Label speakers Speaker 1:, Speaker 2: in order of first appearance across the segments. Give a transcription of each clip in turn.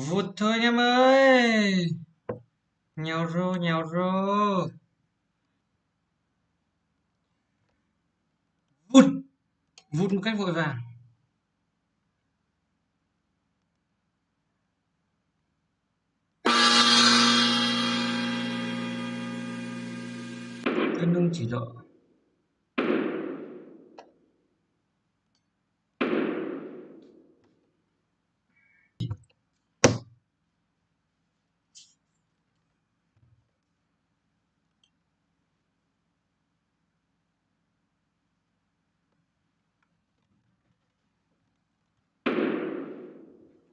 Speaker 1: Vụt thôi anh em ơi. Nhào rô. Vụt. Vụt một cách vội vàng. Cân nung chỉ độ.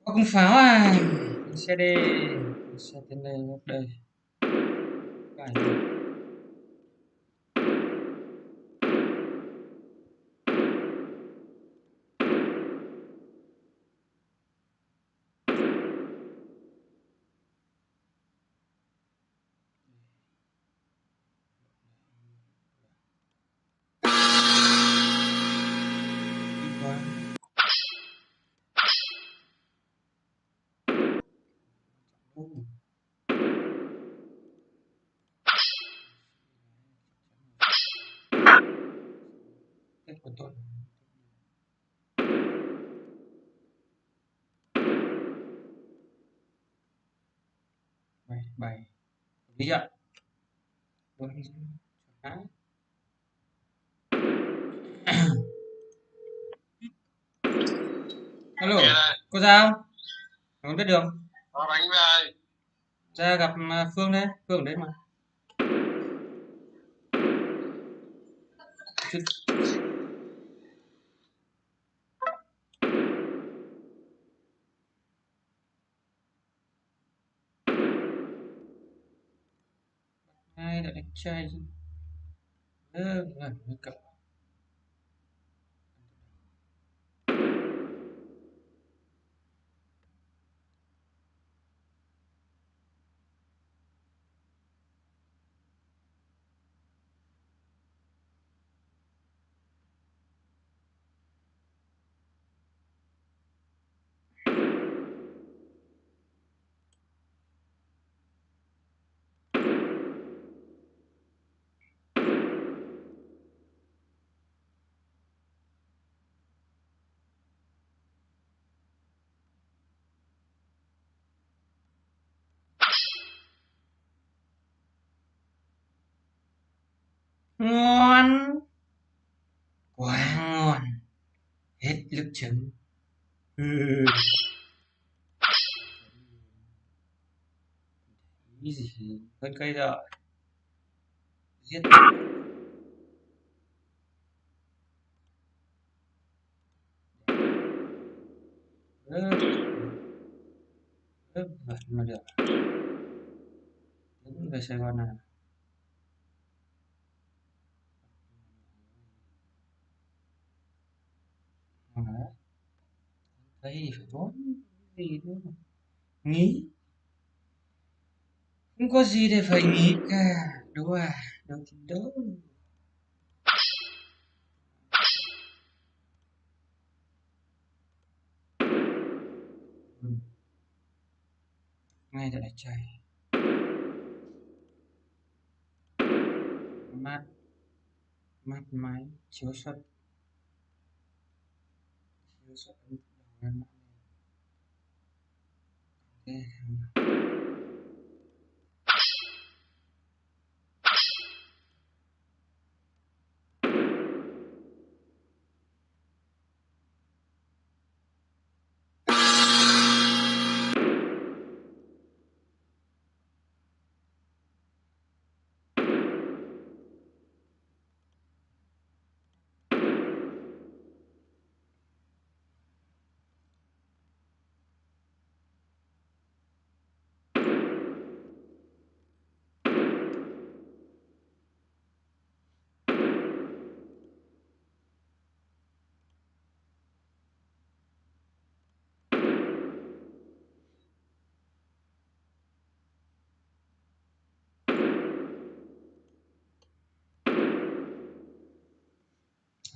Speaker 1: Có cung pháo à. Xe đi. Xe tên đây ngược đây. Phải. Cách của tôi. Bài. Lý ạ. Alo, cô ra không? Không biết đường.
Speaker 2: Đánh về.
Speaker 1: Ra gặp Phương đấy, Phương đấy mà. Ai đã đánh trai chứ? Cậu. Ngon, quá ngon, hết nước chấm. Cái gì hơn cây rồi, giết. Vật mà được, đứng về Sài Gòn này. Thấy thì phải vốn gì nữa mà. Nghĩ không có gì để phải nghĩ cả, đúng à, đâu thì đâu. Ngay tại trời mát, mát mái, chiếu xuất ok.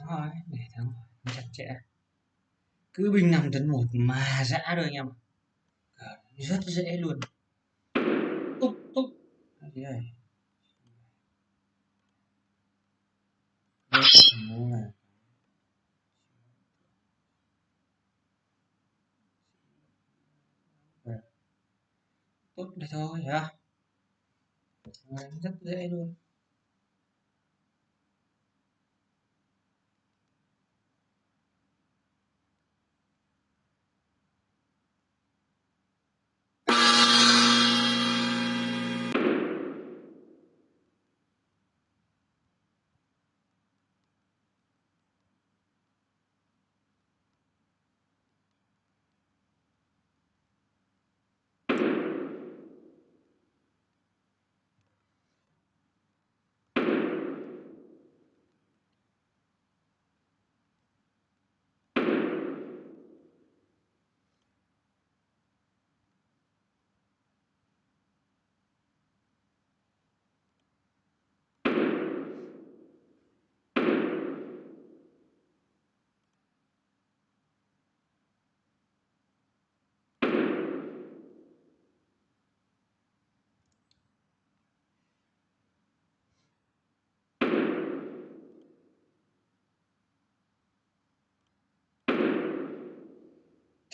Speaker 1: Thôi, để thắng chặt chẽ, cứ binh 5 tấn 1 mà dã rồi anh em. Rất dễ luôn. Túc túc. Cái gì đây? Đúng là tốt đây thôi hả? Rất dễ luôn.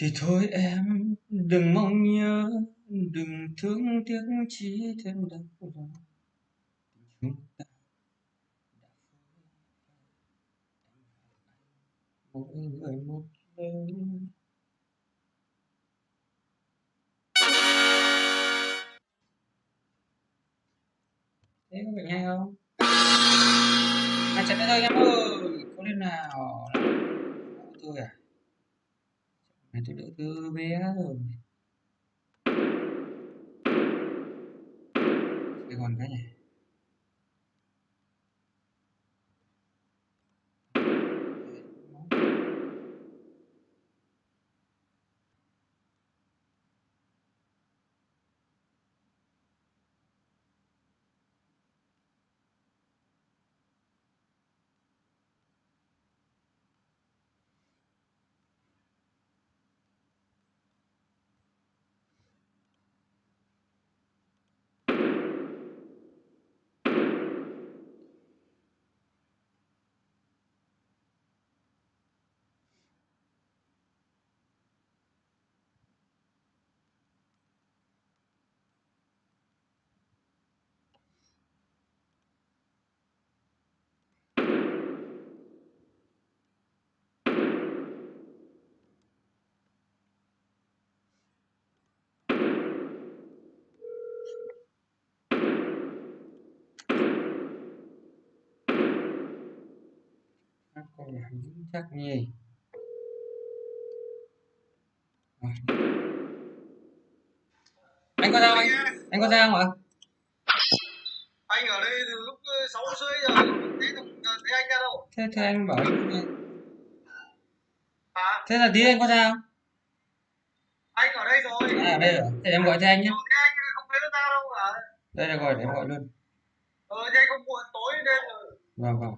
Speaker 1: Thì thôi em đừng mong nhớ, đừng thương tiếc chỉ thêm đau lòng. Chúng ta mỗi người một lối. Thế có phải hay không? À chặt đây thôi em ơi, có lên nào? Hộ tôi à? Này tôi đỡ thơ bé rồi. Sài Gòn cái này. Các câu hỏi vững chắc nhỉ. Rồi. Anh có sao anh? Anh có sao không ạ?
Speaker 2: Anh ở đây từ lúc 6 rưỡi giờ thấy anh ra đâu?
Speaker 1: Thế anh bảo anh
Speaker 2: Hả?
Speaker 1: thế là tí anh có sao?
Speaker 2: Anh ở đây rồi.
Speaker 1: À ở đây rồi. Thế em gọi cho anh nhé.
Speaker 2: Thế anh không thấy nó ra đâu hả?
Speaker 1: Đây là gọi để em gọi luôn.
Speaker 2: Thế anh không muộn tối đêm rồi.
Speaker 1: Vâng vâng.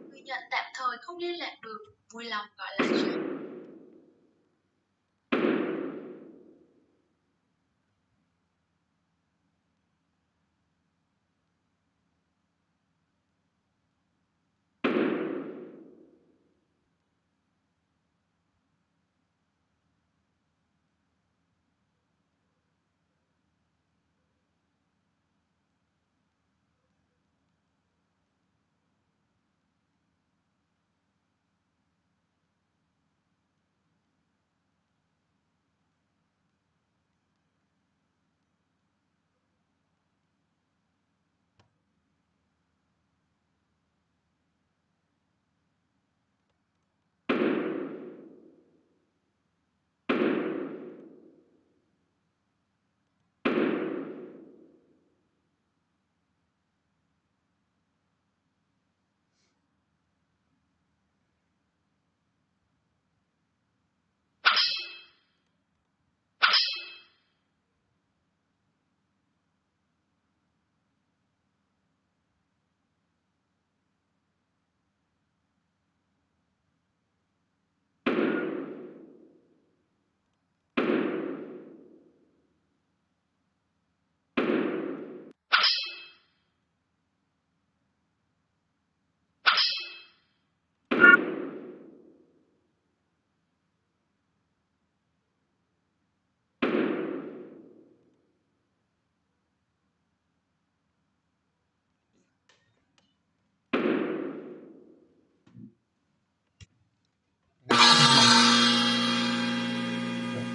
Speaker 3: Người nhận tạm thời không liên lạc được, vui lòng gọi lại sau.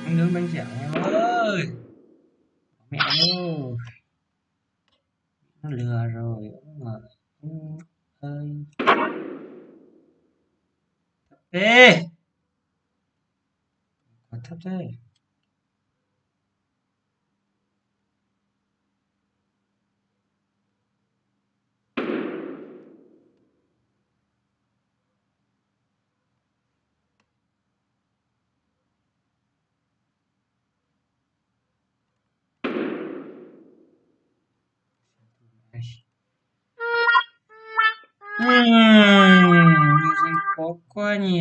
Speaker 1: Bánh nướng bánh dẻo em ơi. Mẹ ơi, nó lừa rồi ông ơi. Ê, quả thấp thế. Điều gì khó quá nhỉ.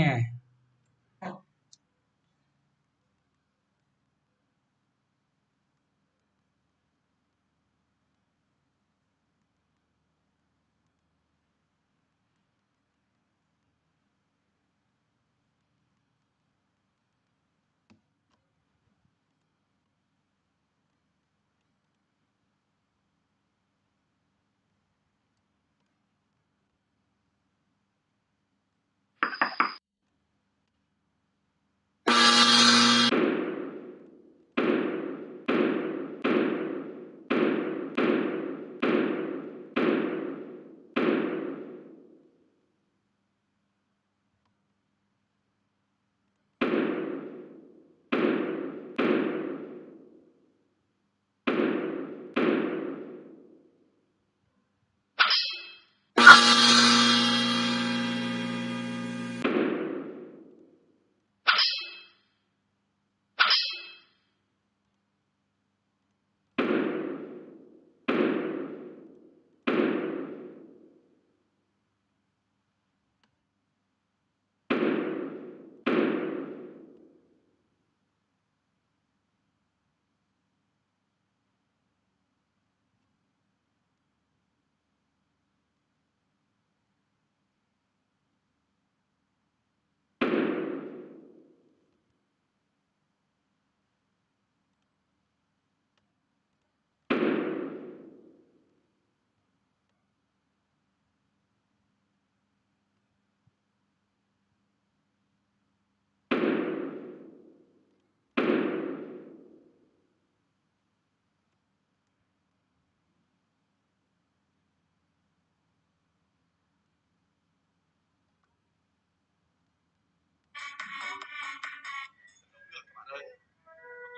Speaker 2: Được các bạn ơi.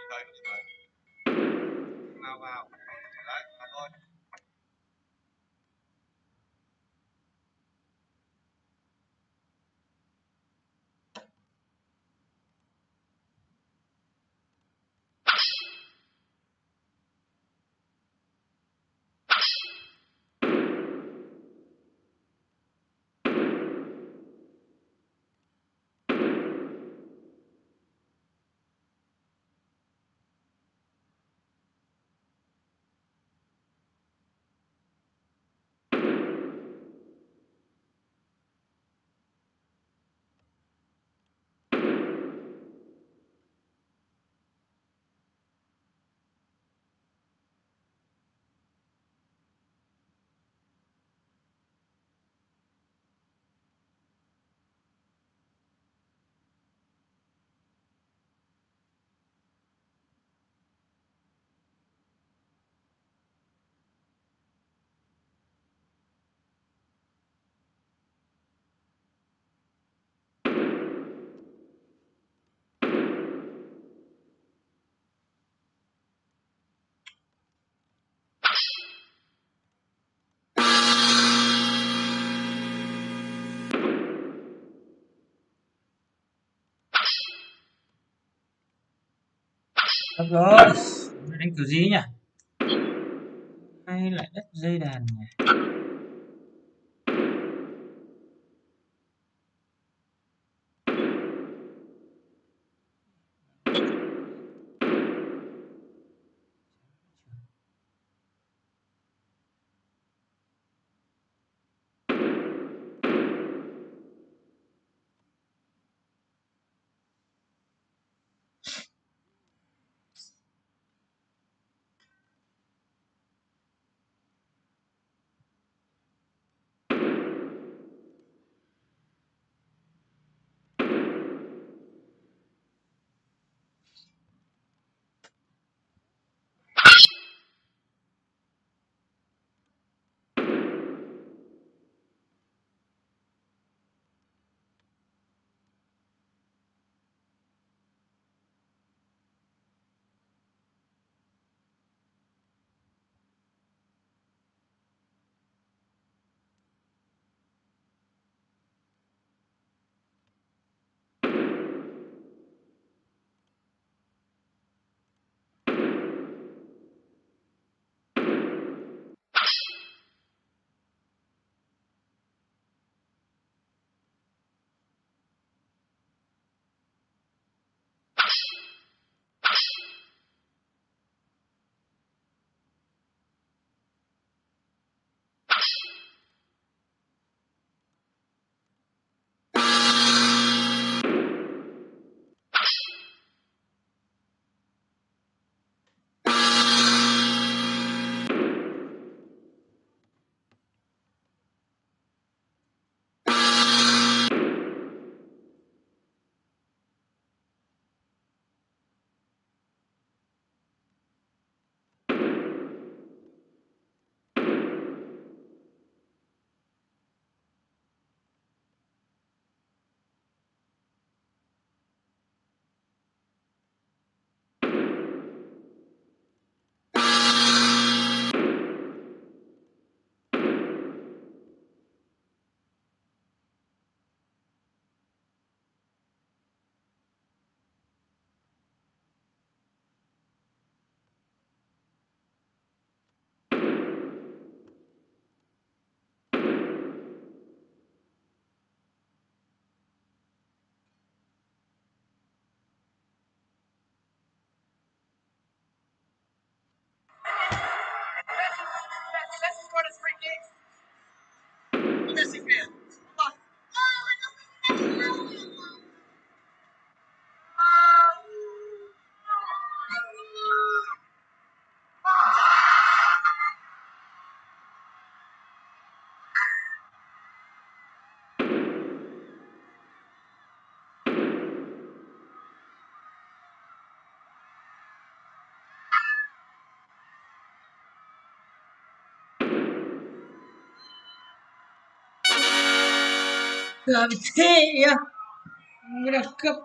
Speaker 2: Không nhìn thấy. Vào vào. Đấy, là thôi.
Speaker 1: Được rồi, đánh kiểu gì nhỉ? Hay lại đất dây đàn nhỉ? Gak bisa ya. Ngerekep.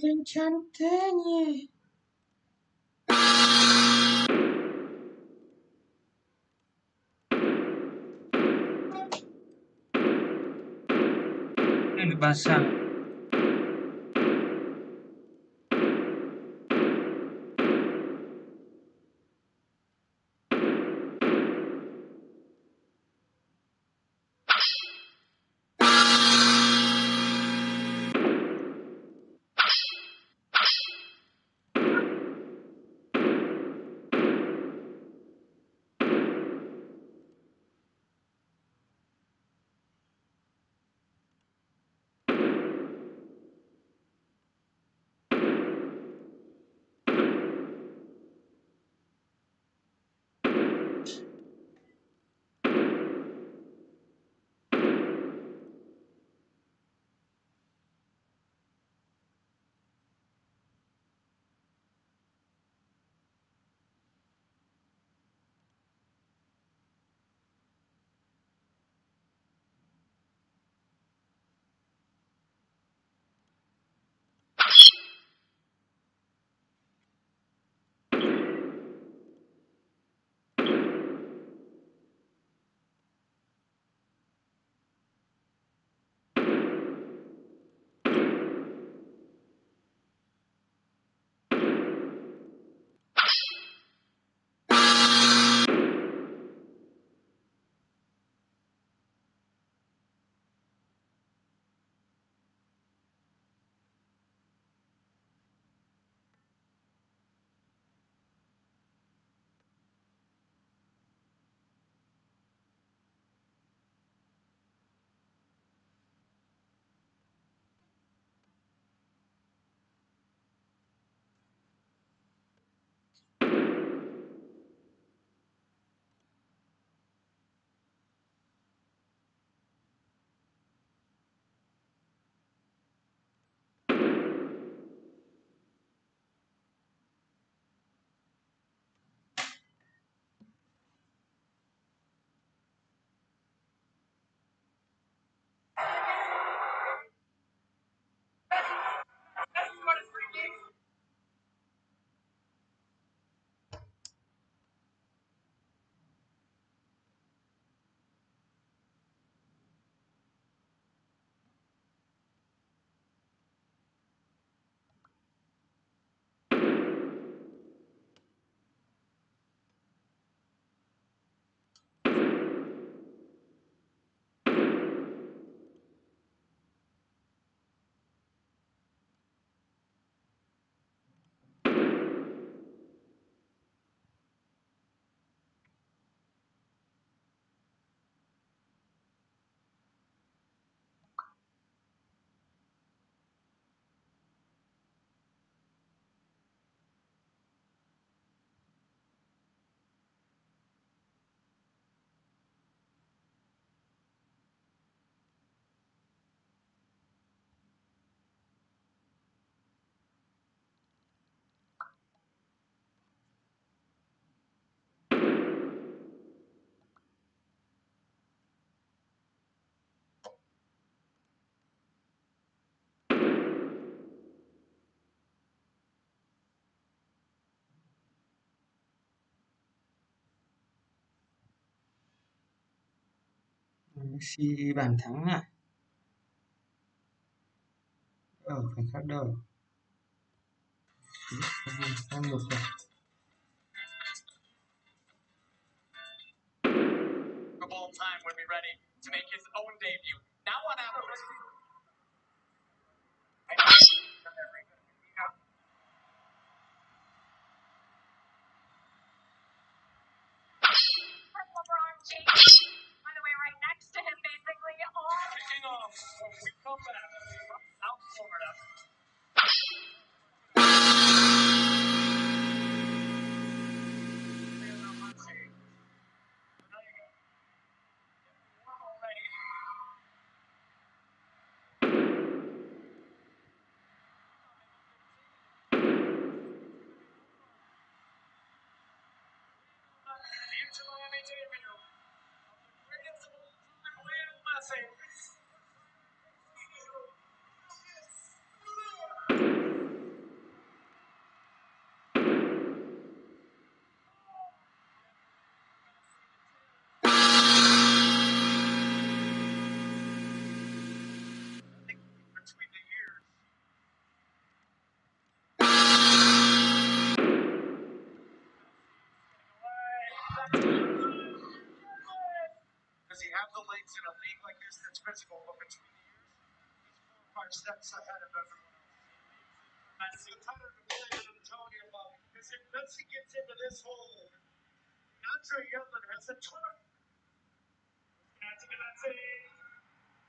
Speaker 1: Kencantanya. Ini basah. Messi ghi bàn thắng à? Phải khác đâu. 2-1 rồi.
Speaker 4: Ball time when we're ready to make his own debut. Now on Apple's
Speaker 3: LeBron James, by the way, right next to him, basically all.
Speaker 4: kicking off when we come back from South Florida. The Miami debut of the greatest of all time, Lionel Messi. Between the years. Does he have the legs in a league like this that's physical, but between the years, he's 4 or 5 steps ahead of everyone else. That's the kind of ability I'm telling you about. Because if Messi gets into this hole, Andre Yedlin has a ton of. That's it, Messi.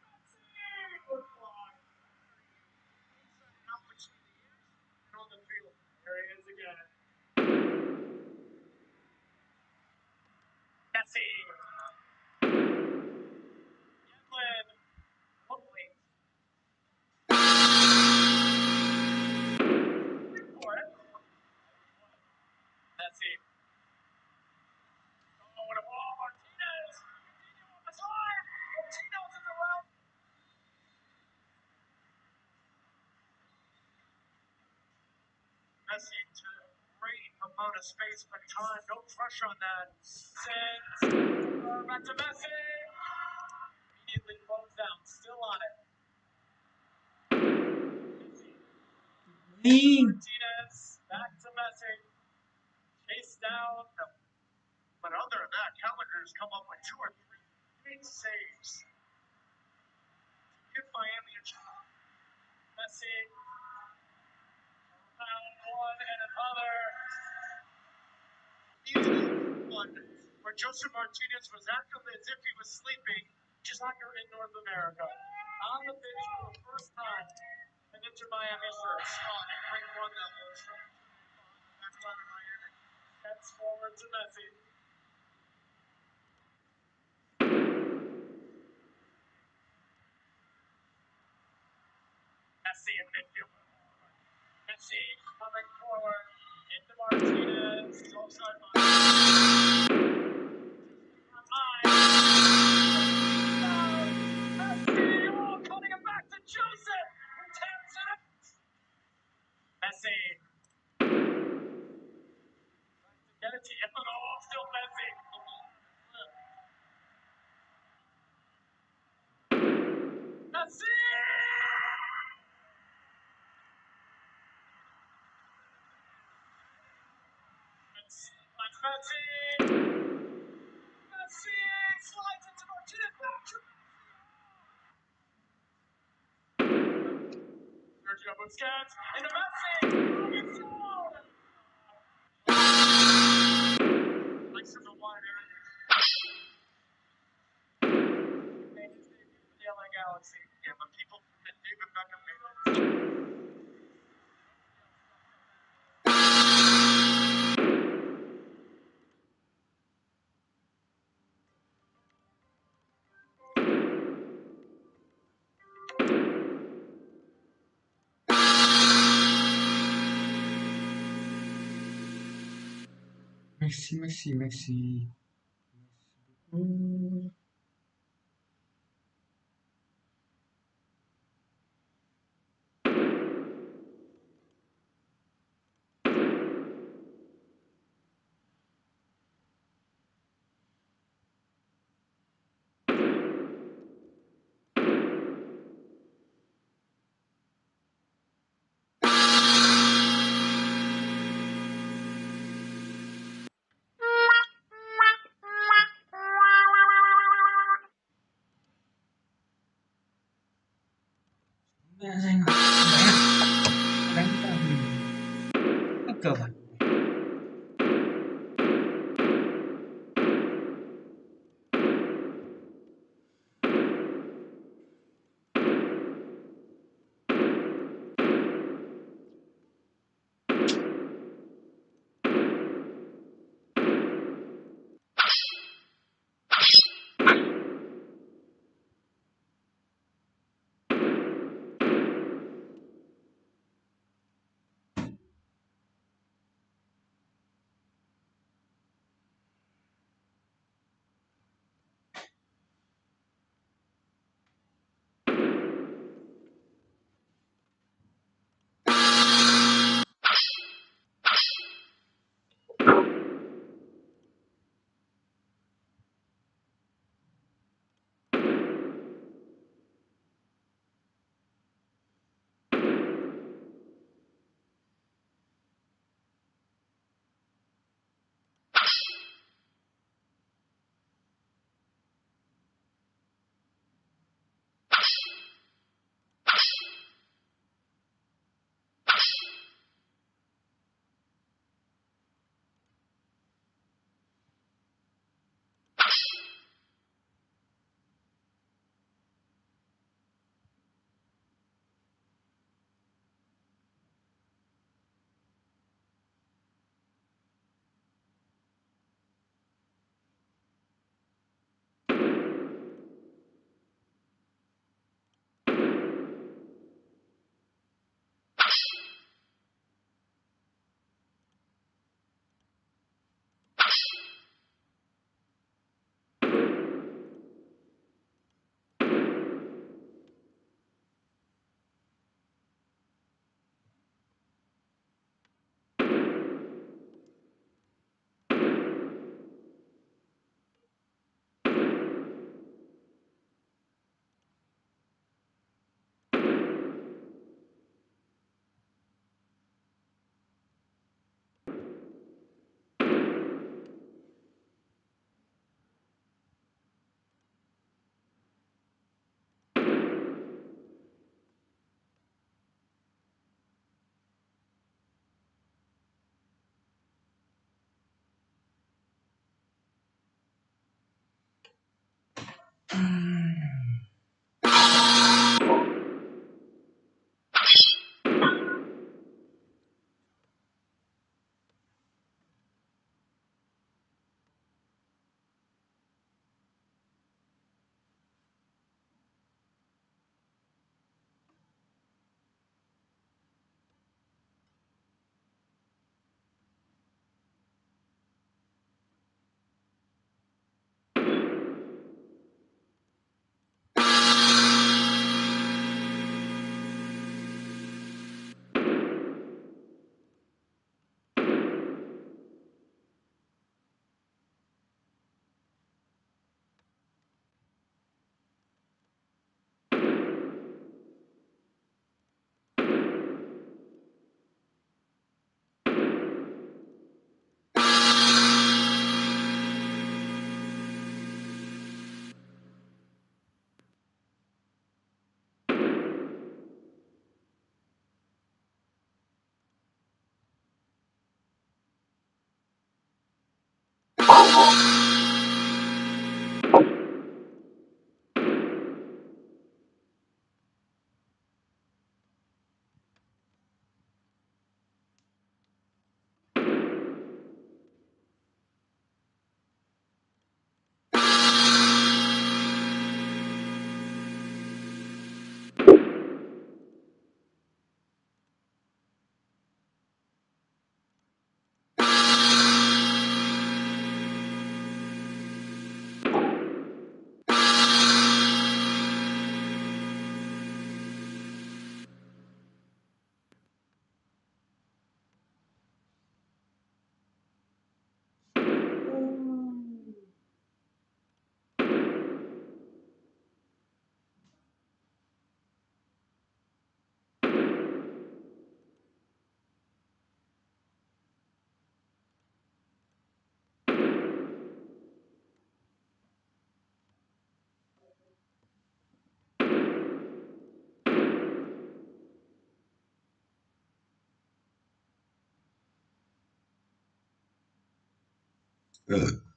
Speaker 4: Messi would fly. Out between the years and on the field. There he is again. Messi. Yedlin. Hopefully. For it. Messi. Oh, what a ball. Martinez. Coutinho on the side. Martinez is around. Messi to a great amount of space, but time, no pressure on that. Sends back to Messi. Immediately closed down, still on it. Martinez, back to Messi. Chase down. But other than that, Gallagher's come up with 2 or 3 big saves. Give Miami a shot. Messi. Found one and another. One where Joseph Martinez was acting as if he was sleeping, just like you're in North America. On the pitch for the first time in Inter Miami shirts. Great run that was. That's why Miami heads forward to Messi. Messi in midfield. Messi coming forward into Martinez. Offside cutting it back to Joseph, who taps it up. Messi. Get it to Yedlin. Oh, still Messi. Messi! That's Messi. Messi slides into Martinez. Sergio Busquets into Messi. It's on. Likes in the wide area. Made his debut for the LA Galaxy. Yeah, but people that David Beckham made.
Speaker 1: Messi. Danh rồi. Đánh ra mình cờ bản.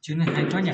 Speaker 1: Chuyến này hay quá nhỉ.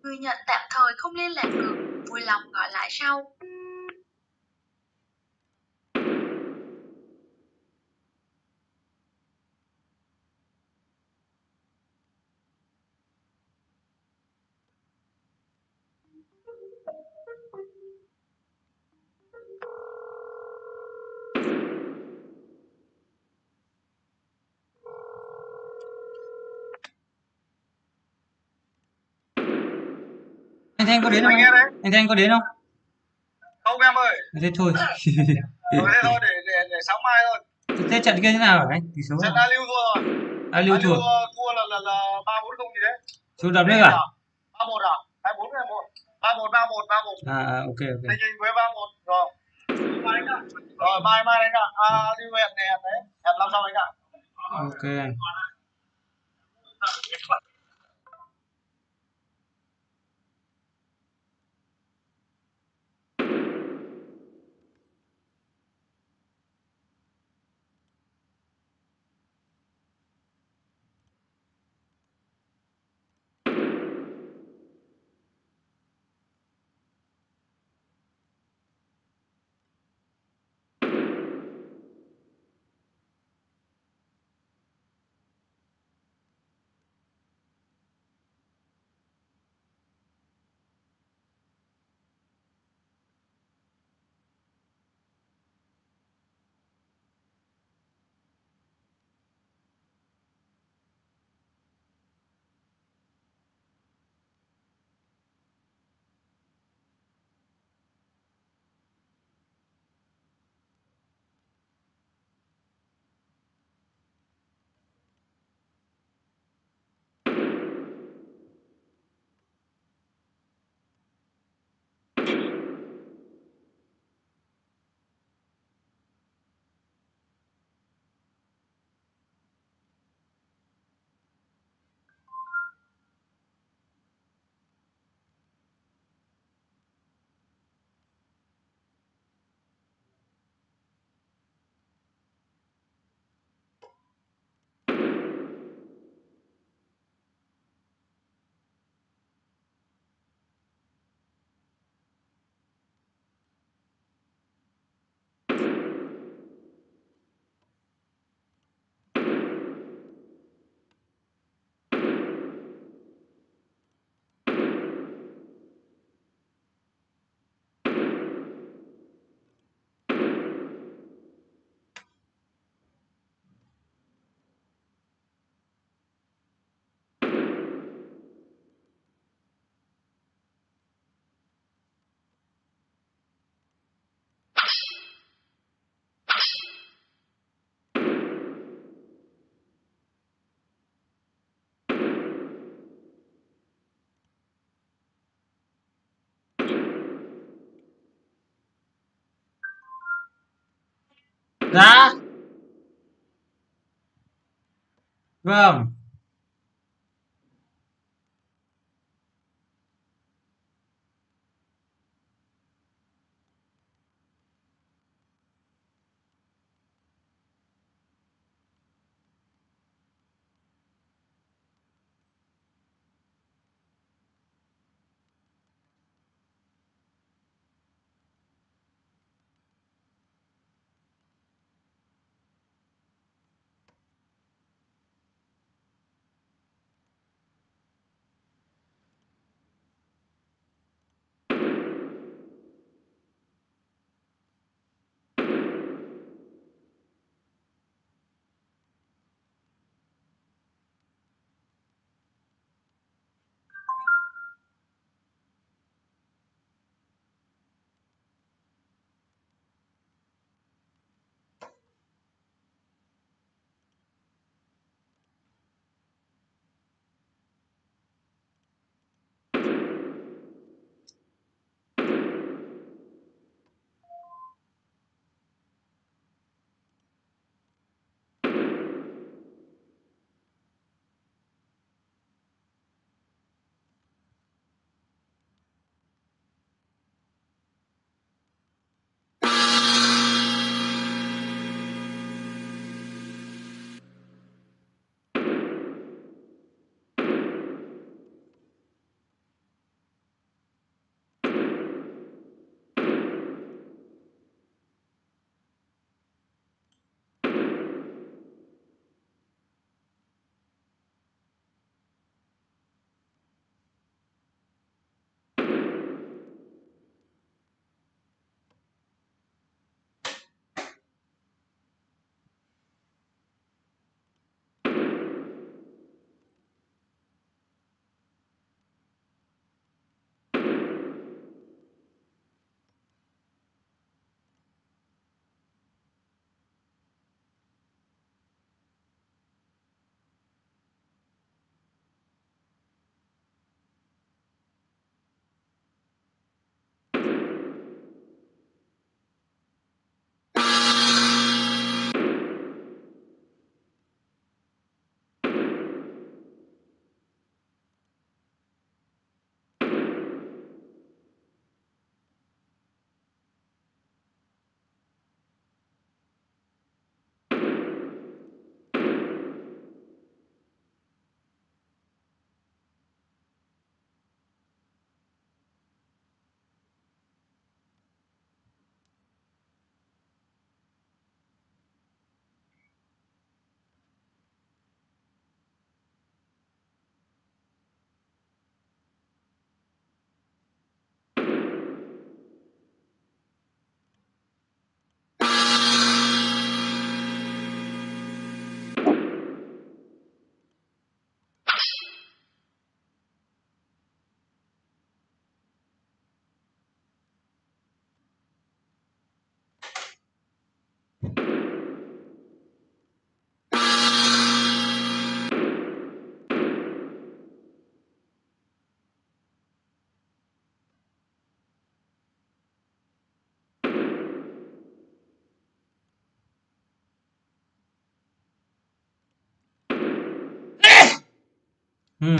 Speaker 3: Người nhận tạm thời không liên lạc được, vui lòng gọi lại sau.
Speaker 1: Anh Thanh có đến không
Speaker 2: Anh nghe đấy.
Speaker 1: Anh Thanh có đến không?
Speaker 2: Không em ơi.
Speaker 1: Thế thôi.
Speaker 2: Thế thôi để sáng mai thôi.
Speaker 1: Thế trận kia thế nào hả anh? Tỷ số
Speaker 2: Trận
Speaker 1: nào?
Speaker 2: A Lưu thua rồi.
Speaker 1: A Lưu thua.
Speaker 2: Thua là 3-4-0 gì đấy.
Speaker 1: Số đập nước
Speaker 2: Tình
Speaker 1: à?
Speaker 2: 3-1 à? 2-4 2-1. 3-1.
Speaker 1: Ok ok.
Speaker 2: Tình hình với 3-1 rồi. Rồi mai đánh ạ. Lưu hẹn đấy. Hẹn năm sau đánh ạ.
Speaker 1: Ok anh. Dạ. Vâng. Ừ.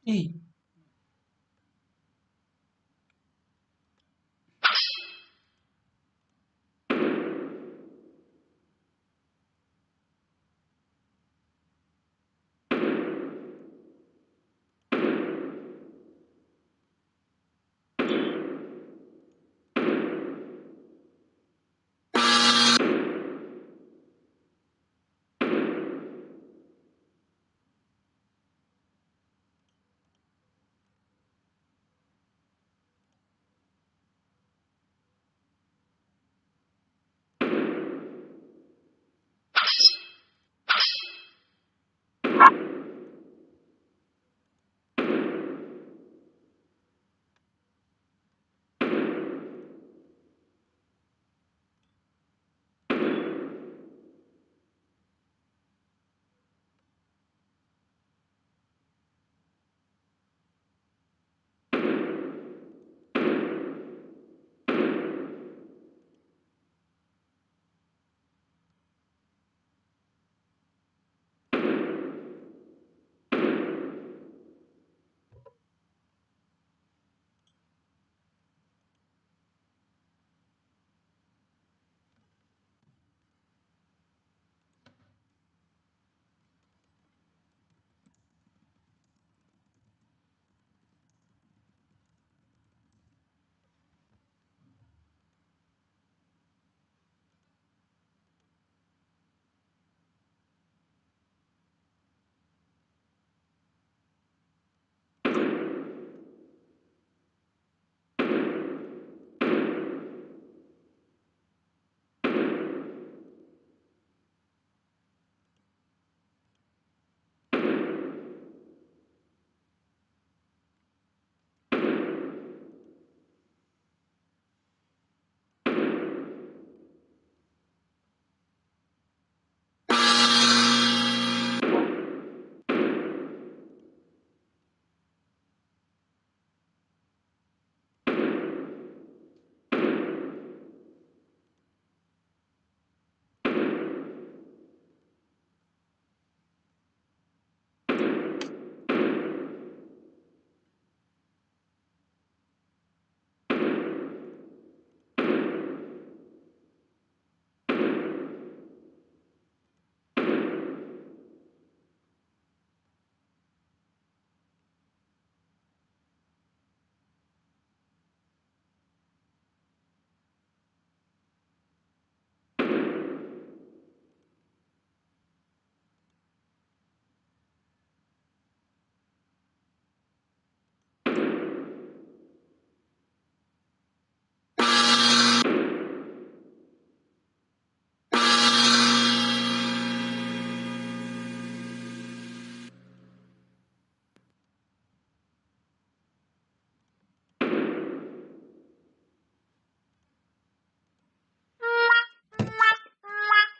Speaker 1: Ih,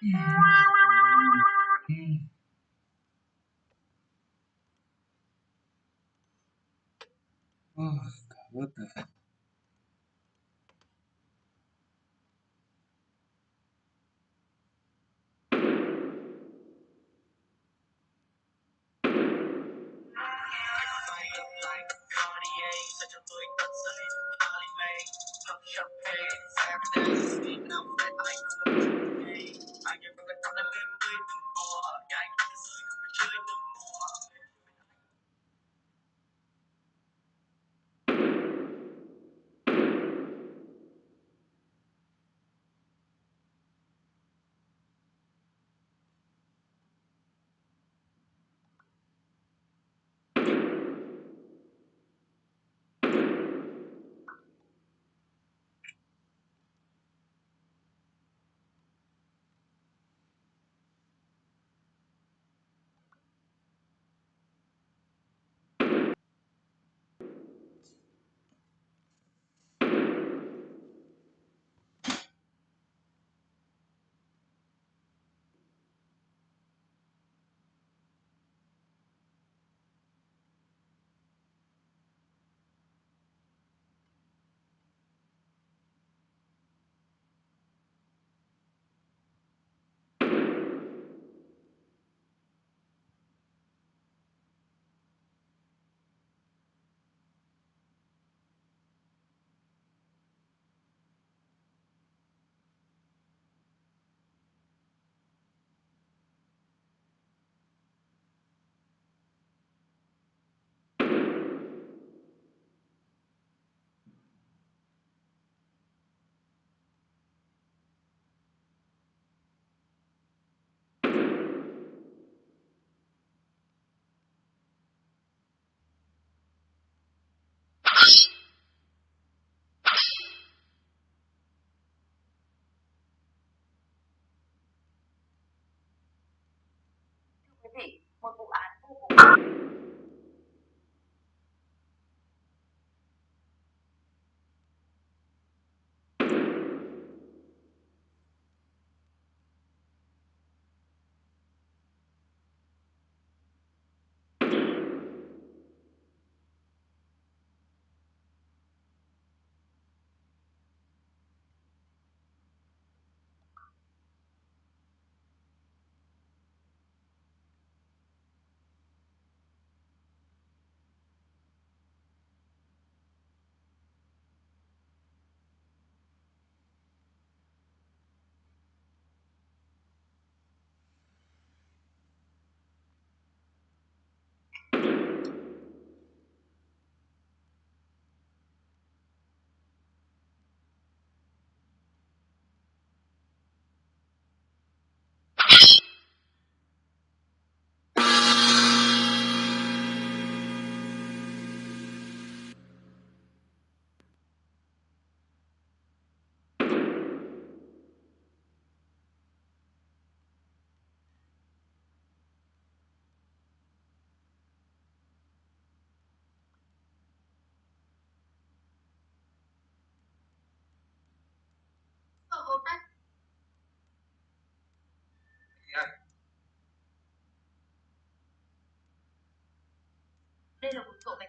Speaker 1: Cả bớt rồi.
Speaker 3: Thưa quý vị, một vụ án vô cùng ở hộp đấy. Đây là một cậu bé.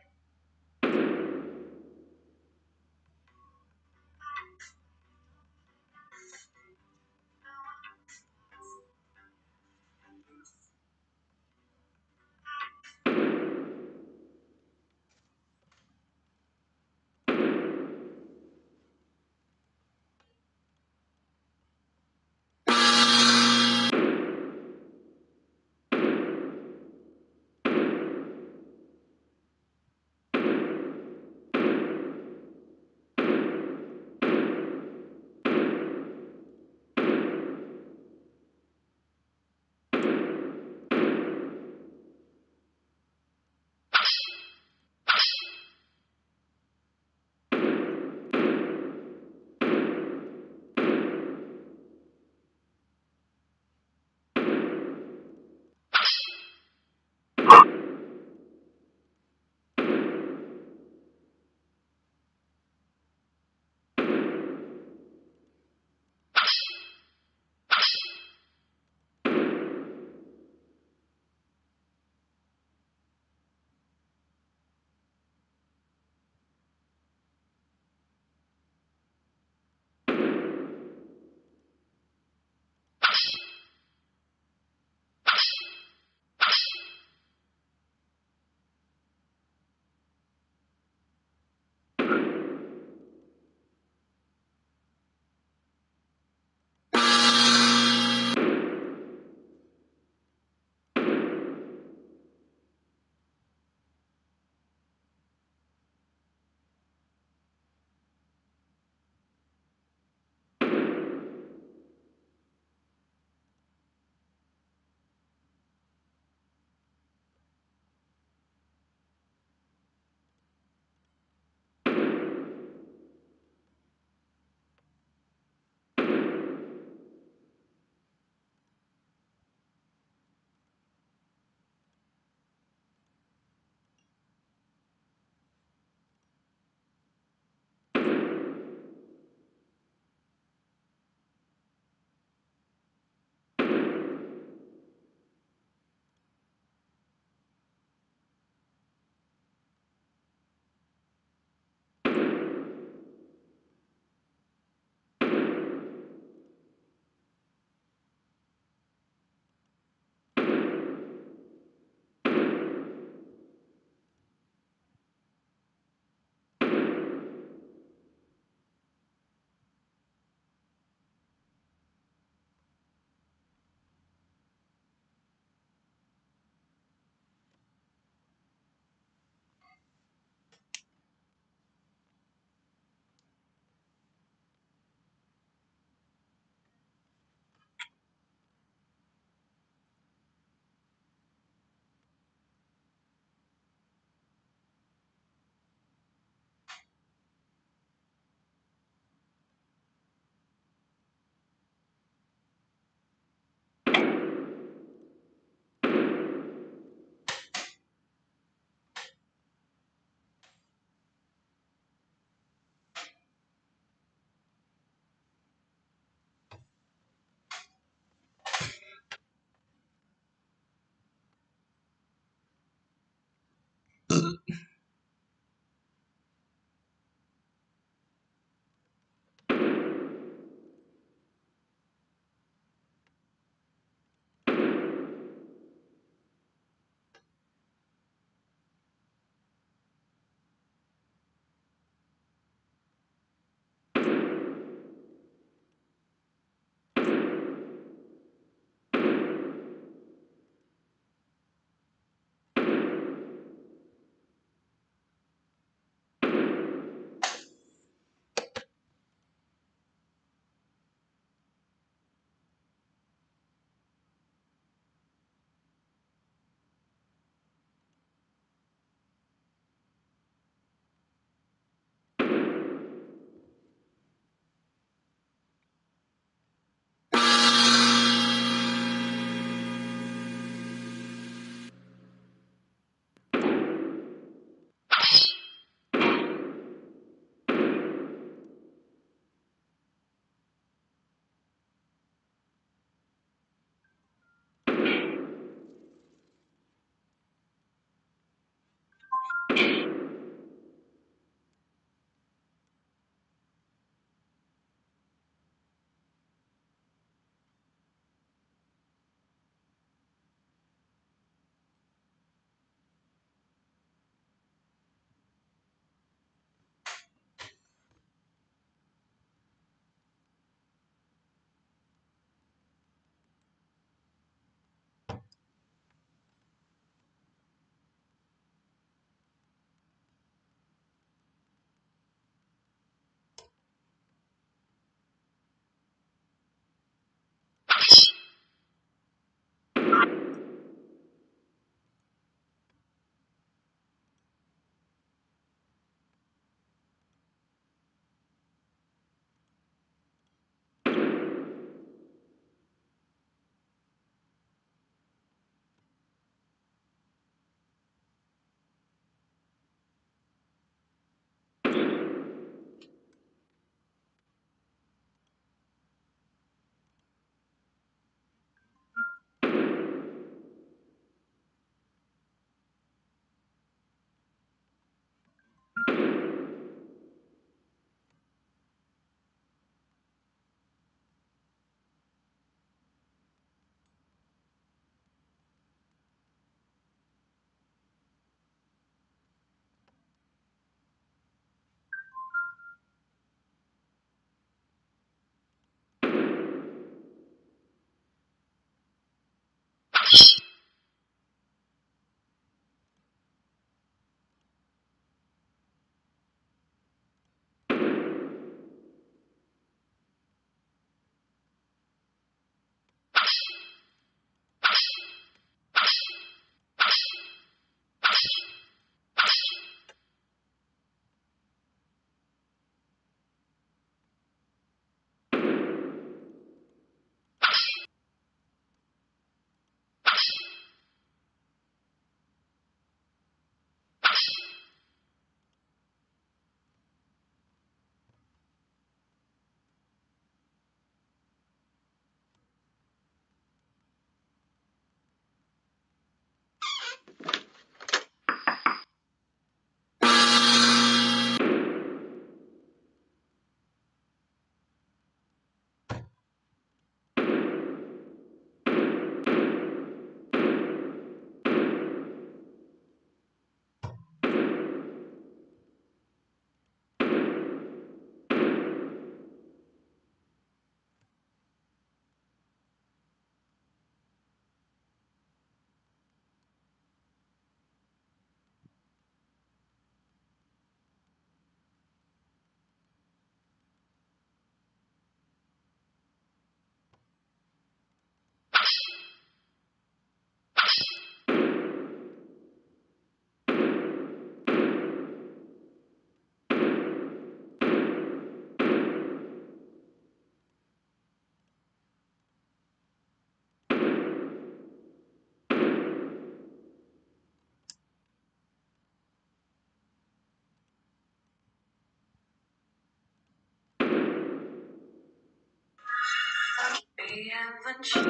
Speaker 3: Vì em vẫn chờ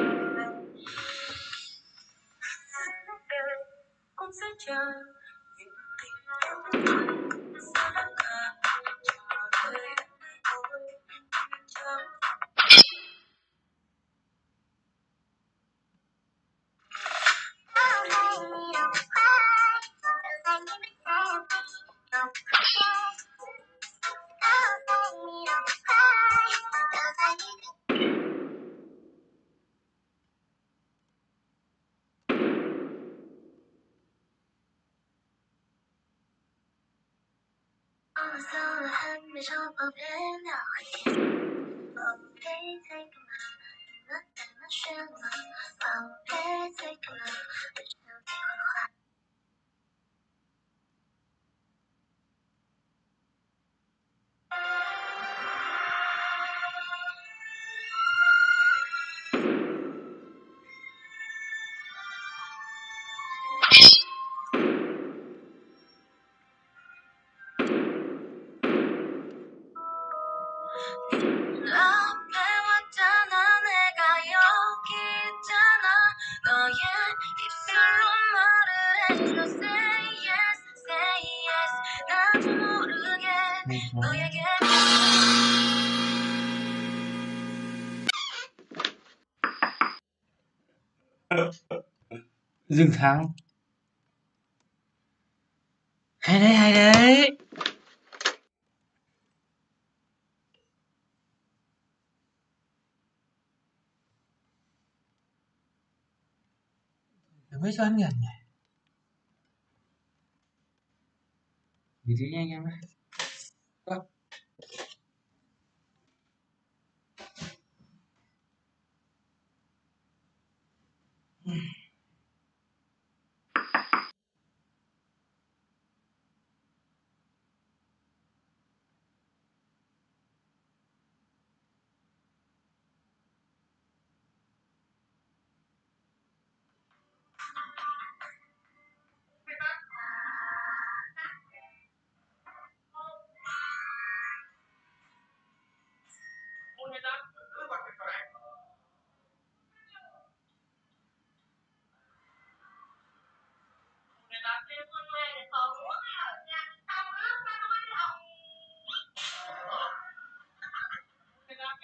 Speaker 3: cũng sẽ chờ những tình 还没找到别人的回忆，宝贝太干嘛？你们怎么选了？宝贝太干嘛？为什么你会坏？앞에 왔잖아 내가 여기 있잖아 너의 입술로 말을 해줘 say yes say yes 나도 모르게 너에게
Speaker 1: dừng thắng. Hay đấy, hay đấy. Mới cho anh nhận này. Vì thế nha anh em. Vâng.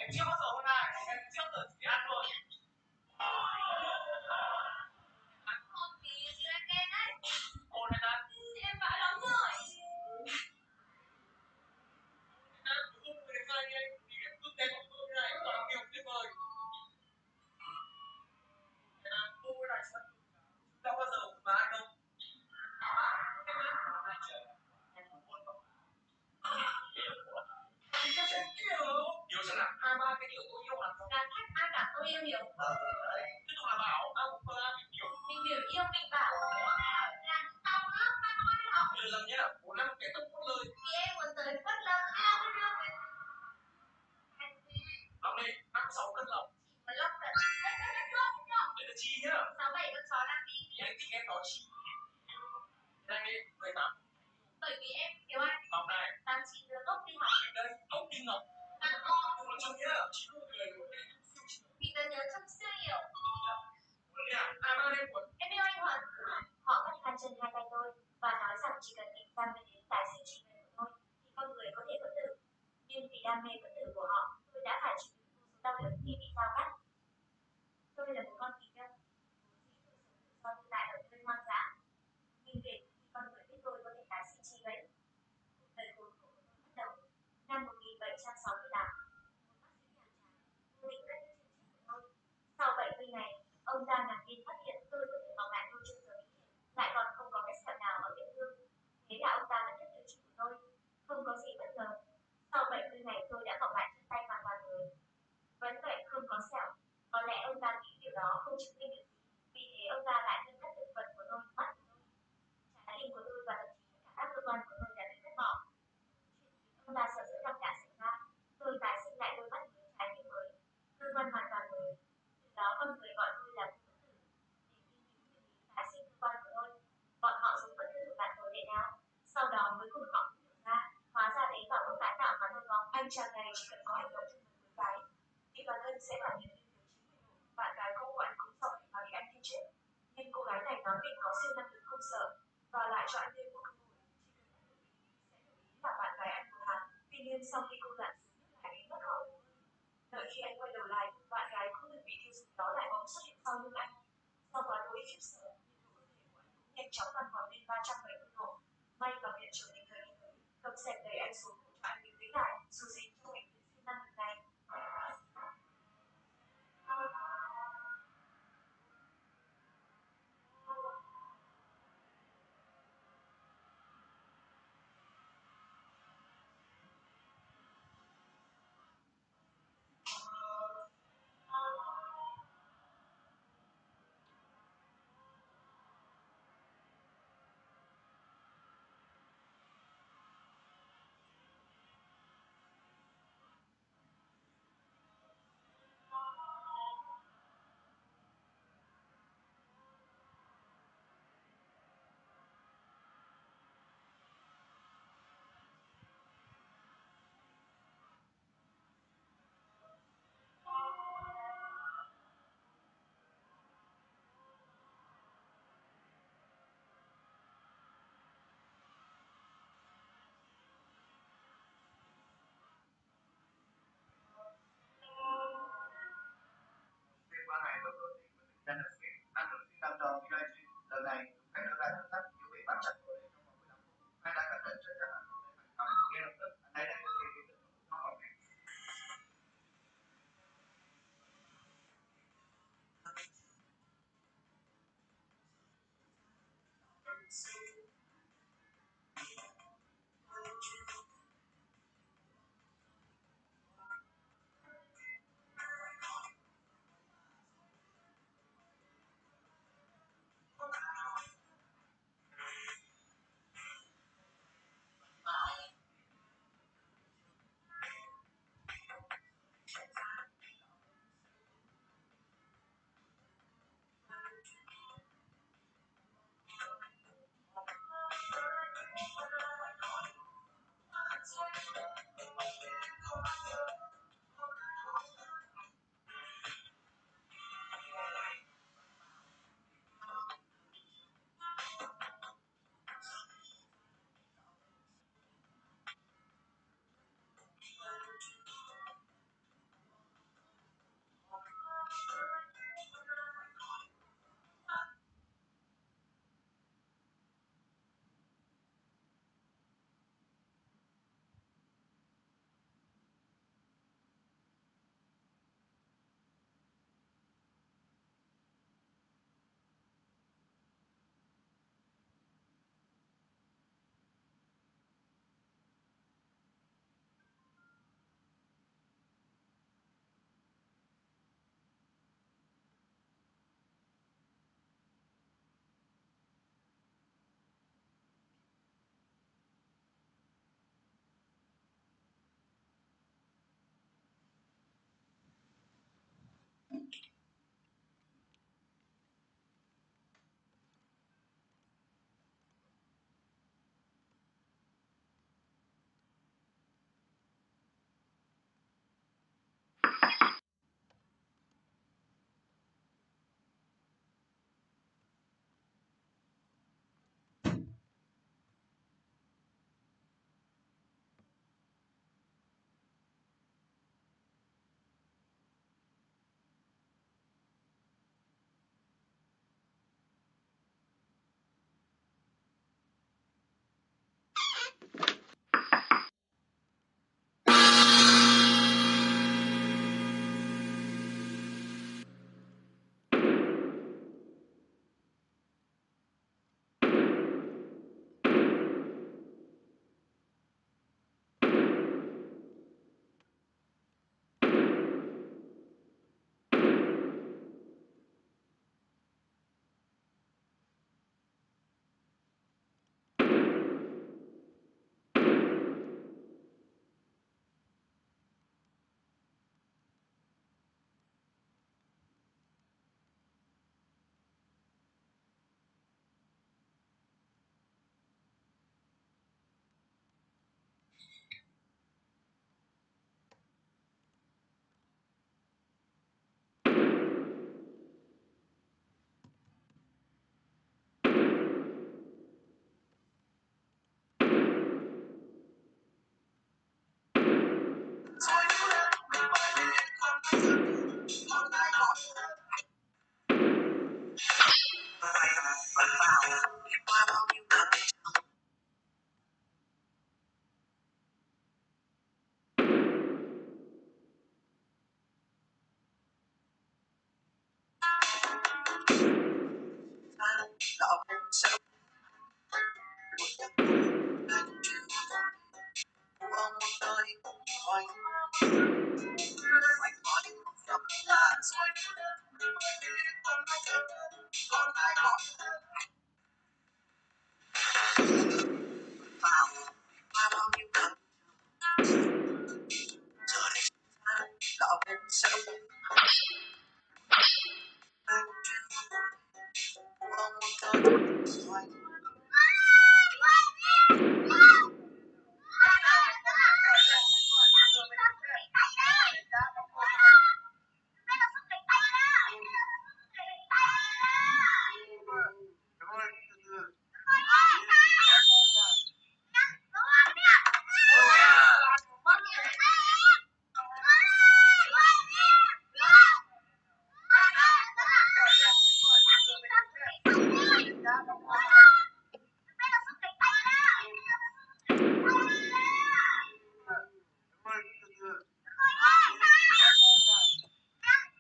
Speaker 4: Em chưa bao giờ hôm nay, em chưa từng chỉ ăn thôi. Ôn này ta. Em bã lắm rồi. Em cũng không người khai đi, thì em cứ tên của tôi này, toàn là điều tuyệt vời. Cô này sẽ đâu bao giờ mà ai đâu. Điều sẽ là 2-3 cái điều tôi yêu là
Speaker 3: Là thích ai cả tôi yêu nhiều.
Speaker 4: đấy. Chứ không là bảo ông mình hiểu.
Speaker 3: Mình biểu yêu mình bảo là tao ước mà tôi đi học.
Speaker 4: Lần lần nhá, 4 năm kể tất một lời.
Speaker 3: Thì em muốn tới phất lơ ao đưa mình.
Speaker 4: Đọc đi, 56 cân lẩu.
Speaker 3: Mà lóc thật.
Speaker 4: Đấy là chi nhá.
Speaker 3: 6-7 con chó đang đi.
Speaker 4: Thì anh thích em đó chi. Đây đi, 18.
Speaker 3: Bởi vì em yêu anh.
Speaker 4: Đọc này.
Speaker 3: 89 đứa tốt đi học.
Speaker 4: Đây, ốc tim ngọc.
Speaker 3: Tặng con.
Speaker 4: Không là trong nhá, chỉ có người có thể siêu chỉ.
Speaker 3: Vì tớ nhớ trong siêu nhiều.
Speaker 4: Muốn đi à? Ai mang lên quần.
Speaker 3: Em yêu anh Huấn. Họ cắt hai chân hai tay tôi và nói rằng chỉ cần tìm ra người đến tài sinh trí tuệ của tôi thì con người có thể bất tử. Nhưng vì đam mê bất tử của họ, tôi đã phải chịu đựng vô số đau đớn khi bị sao cắt. Tôi là một con kỳ lân, do đi lại ở nơi hoang dã. Nhưng kể từ khi con người biết tôi có thể tái sinh chi vậy, cuộc đời khốn khổ của tôi bắt đầu. Năm 1768, một bác sĩ nhà trắng, tôi định cất những chân chết của tôi. Sau 70 ngày, ông ta ngạc nhiên phát hiện tôi có thể bảo vệ tôi trước giờ nguy hiểm, lại còn không có vết sẹo nào ở địa phương. Thế là ông ta vẫn tiếp điều trị của tôi, không có gì bất ngờ. Sau 70 ngày tôi đã bảo vệ chân tay hoàn toàn rồi. Vẫn vậy không có sẹo. Có lẽ ông ta nghĩ điều đó không chứng minh được gì, vì thế ông ta lại cân cắt thực vật của tôi, mắt của tôi, trái tim của tôi và thậm chí tất cả các cơ quan của tôi đã bị cắt bỏ. Ông ta sợ sự thật đã xảy ra. Tôi tái sinh lại đôi mắt mới, trái tim mới, cơ quan hoàn toàn mới. Từ đó con người gọi tôi là bất tử. Tái sinh cơ quan của tôi, bọn họ dùng bất cứ thủ đoạn tồi tệ nào. Sau đó cuối cùng họ cũng hiểu ra, hóa ra đấy vào bước tái tạo mà thôi có. Anh chàng này chỉ cần có hành động chung với cái, thì toàn thân sẽ phản ứng như bạn gái cô của anh cũng sợ và bị anh tin chết. Nhưng cô gái này nói mình có siêu năng lực không sợ và lại cho anh thêm một cơ hội. Là bạn gái anh của hắn. Tuy nhiên sau khi cô lặn xuống nước lại biến mất khỏi. Đợi khi anh quay đầu lại, bạn gái không được bị thiêu rụi đó lại bỗng xuất hiện sau lưng anh. Sau quá đỗi khiếp sợ, nhiệt độ cơ thể của anh cũng nhanh chóng tăng vọt lên 370 độ. May vào hiện trường kịp thời tới, cầm xẻng đẩy anh xuống hỗ trợ anh bình tĩnh lại, dù gì cho mình siêu năng lực này.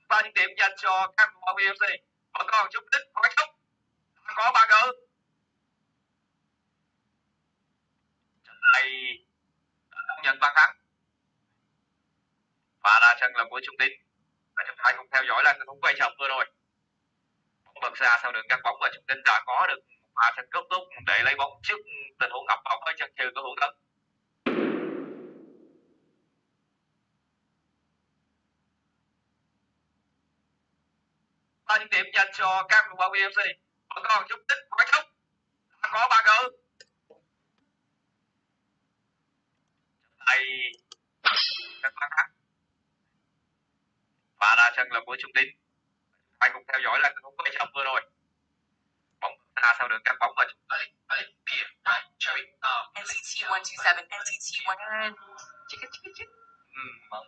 Speaker 2: Ba điểm điểm dành cho các đội BFC. Vẫn còn chút ít khoảng trống. Có ba gỡ. là sân là của Trung Tín. Và chúng ta cùng theo dõi là tình huống quay chậm vừa rồi. Bóng bật ra sau đường cắt bóng và Trung Tín đã có được một pha sân cấp tốc để lấy bóng trước tình huống ập bóng với chân chừ của Hữu Tấn. Ba những điểm dành cho các cầu thủ BFC. Vẫn còn Trung Tín quá chốc. Đã có 3 gỡ. Đây các bạn khác. Và là sân là của Trung Tín. Hãy cùng theo dõi là tình huống quay chậm vừa rồi. Bóng ra sau đường cắt bóng và
Speaker 5: NCT 127, NCT 1.
Speaker 2: bóng.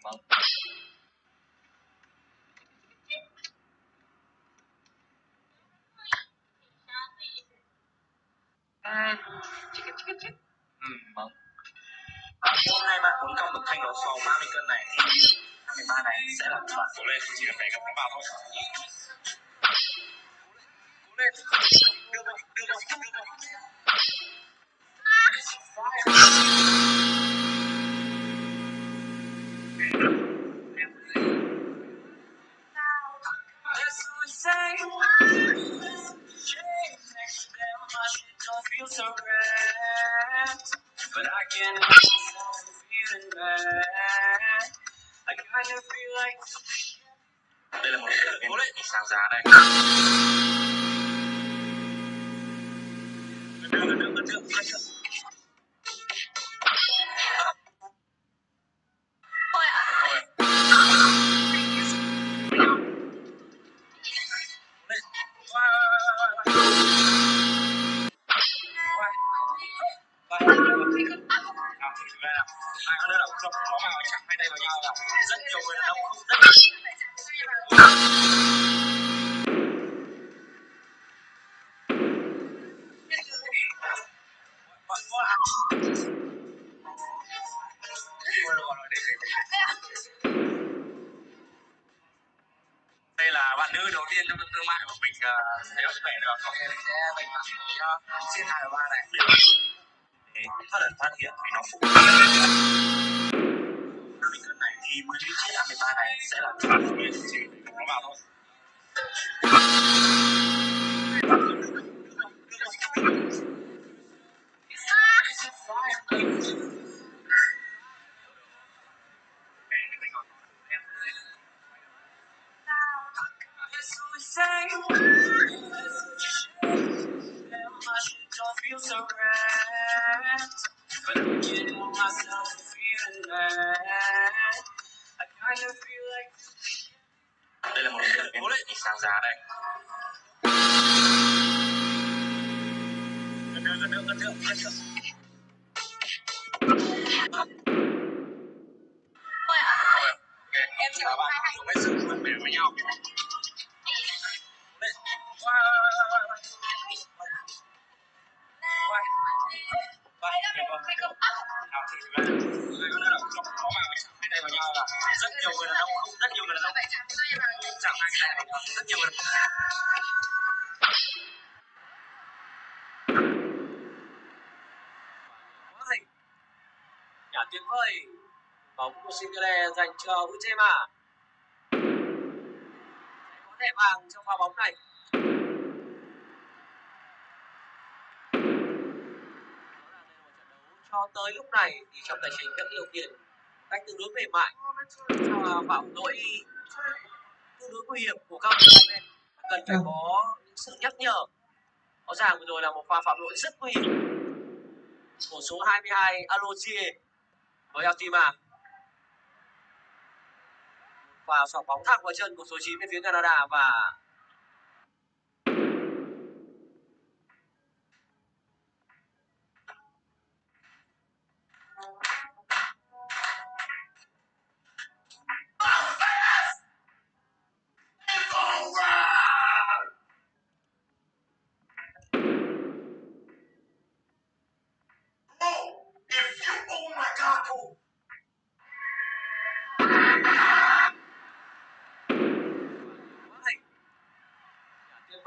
Speaker 2: Bóng. Bóng.
Speaker 5: Hôm nay bạn muốn còng bậc thanh đấu sò 30 cân này thì 23 này sẽ là bạn cố lên, chỉ cần đẩy cái bóng vào thôi. Cố lên, đưa vào. But I can't help myself feeling bad. I kind of feel like. Đây là một cố lên sáng giá đây. Gần được.
Speaker 3: Thôi ạ.
Speaker 5: Hai con đứa chọc nó vào chạm hai tay vào nhau là rất nhiều người đàn ông không rất đây là bạn nữ đầu tiên trong thương mại của mình thấy có vẻ được, ok mình sẽ mình trên 2 và 3 này để phát hiện vì nó phụ 50 cân này thì mới chiếc 23 này sẽ là phản ứng điện chỉ để nó vào thôi. Đây là một cố lên sáng giá đây. Gần được.
Speaker 3: Thôi ạ. Em chỉ có
Speaker 5: bạn
Speaker 3: 22.
Speaker 5: dùng hết sức chuẩn bị với nhau. Lên. Rất nhiều người đàn ông không chạm hai cái này rất nhiều người quá hay. Cả tuyệt vời. Bóng của Singele dành cho Uchema. Có thẻ vàng trong pha bóng này. Cho tới lúc này thì trong tài chính các điều kiện cách tương đối mềm mại cho phạm lỗi tương đối nguy hiểm của các bên cần phải có sự nhắc nhở. Rõ ràng vừa rồi là một pha phạm lỗi rất nguy hiểm của số 22 Alochie với Altima. Và sọc bóng thẳng vào chân của số 9 bên phía Canada và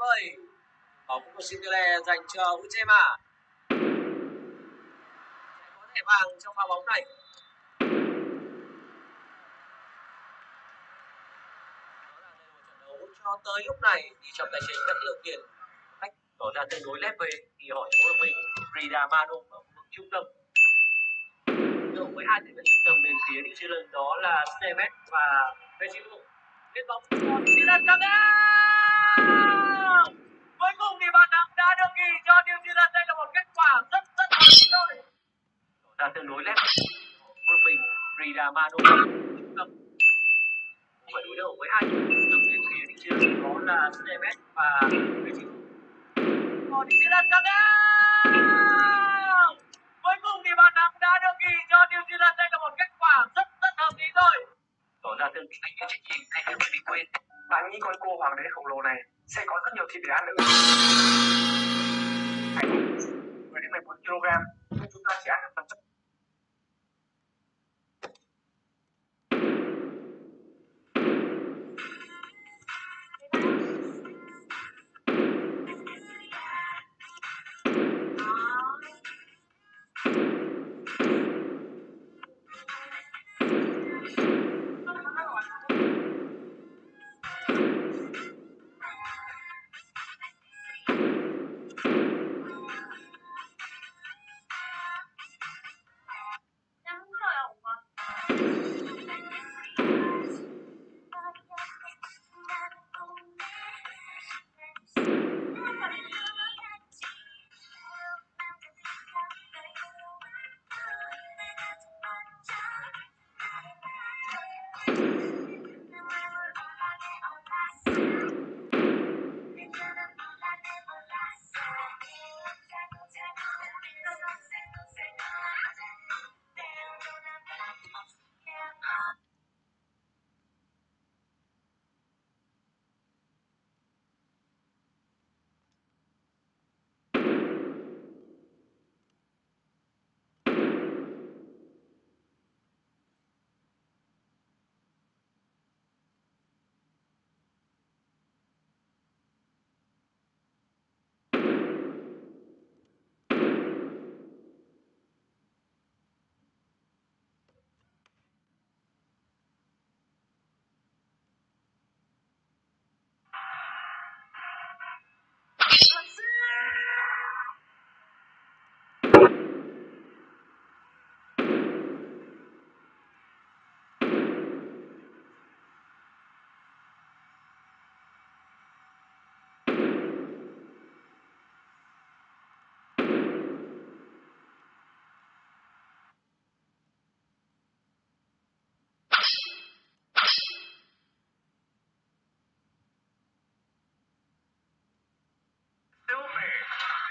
Speaker 5: ơi. Bóng của Singele dành cho Uchema. Có thẻ vàng trong pha bóng này. Đó là đây là một trận đấu cho tới lúc này thì trọng tài chính vẫn điều khiển cách tỏ ra tương đối lép vế khi họ chỗ được mình Frida Mano ở khu vực trung tâm. Đội với hai tiền vệ trung tâm bên phía New Zealand đó là Stevet và Vecino. Lên bóng cho New Zealand căng ngang. Cuối cùng thì bàn thắng đã được ghi cho New Zealand. Đây là một kết quả rất hợp lý thôi. Tỏ ra tương đối lép của mình Frida Mano trung tâm. Phải đối đầu với hai trung tâm bên phía New Zealand đó là Stevet và Vecino. New Zealand căng ngang. Cuối cùng thì bàn thắng đã được ghi cho New Zealand. Đây là một kết quả rất hợp lý thôi. Tỏ ra tương tự như trách nhiệm hay là bị quên.
Speaker 4: Bạn nghĩ con cô hoàng đế khổng lồ này sẽ có rất nhiều thịt để ăn nữa. 10 đến 11 kg, chúng ta chỉ ăn được phần chất.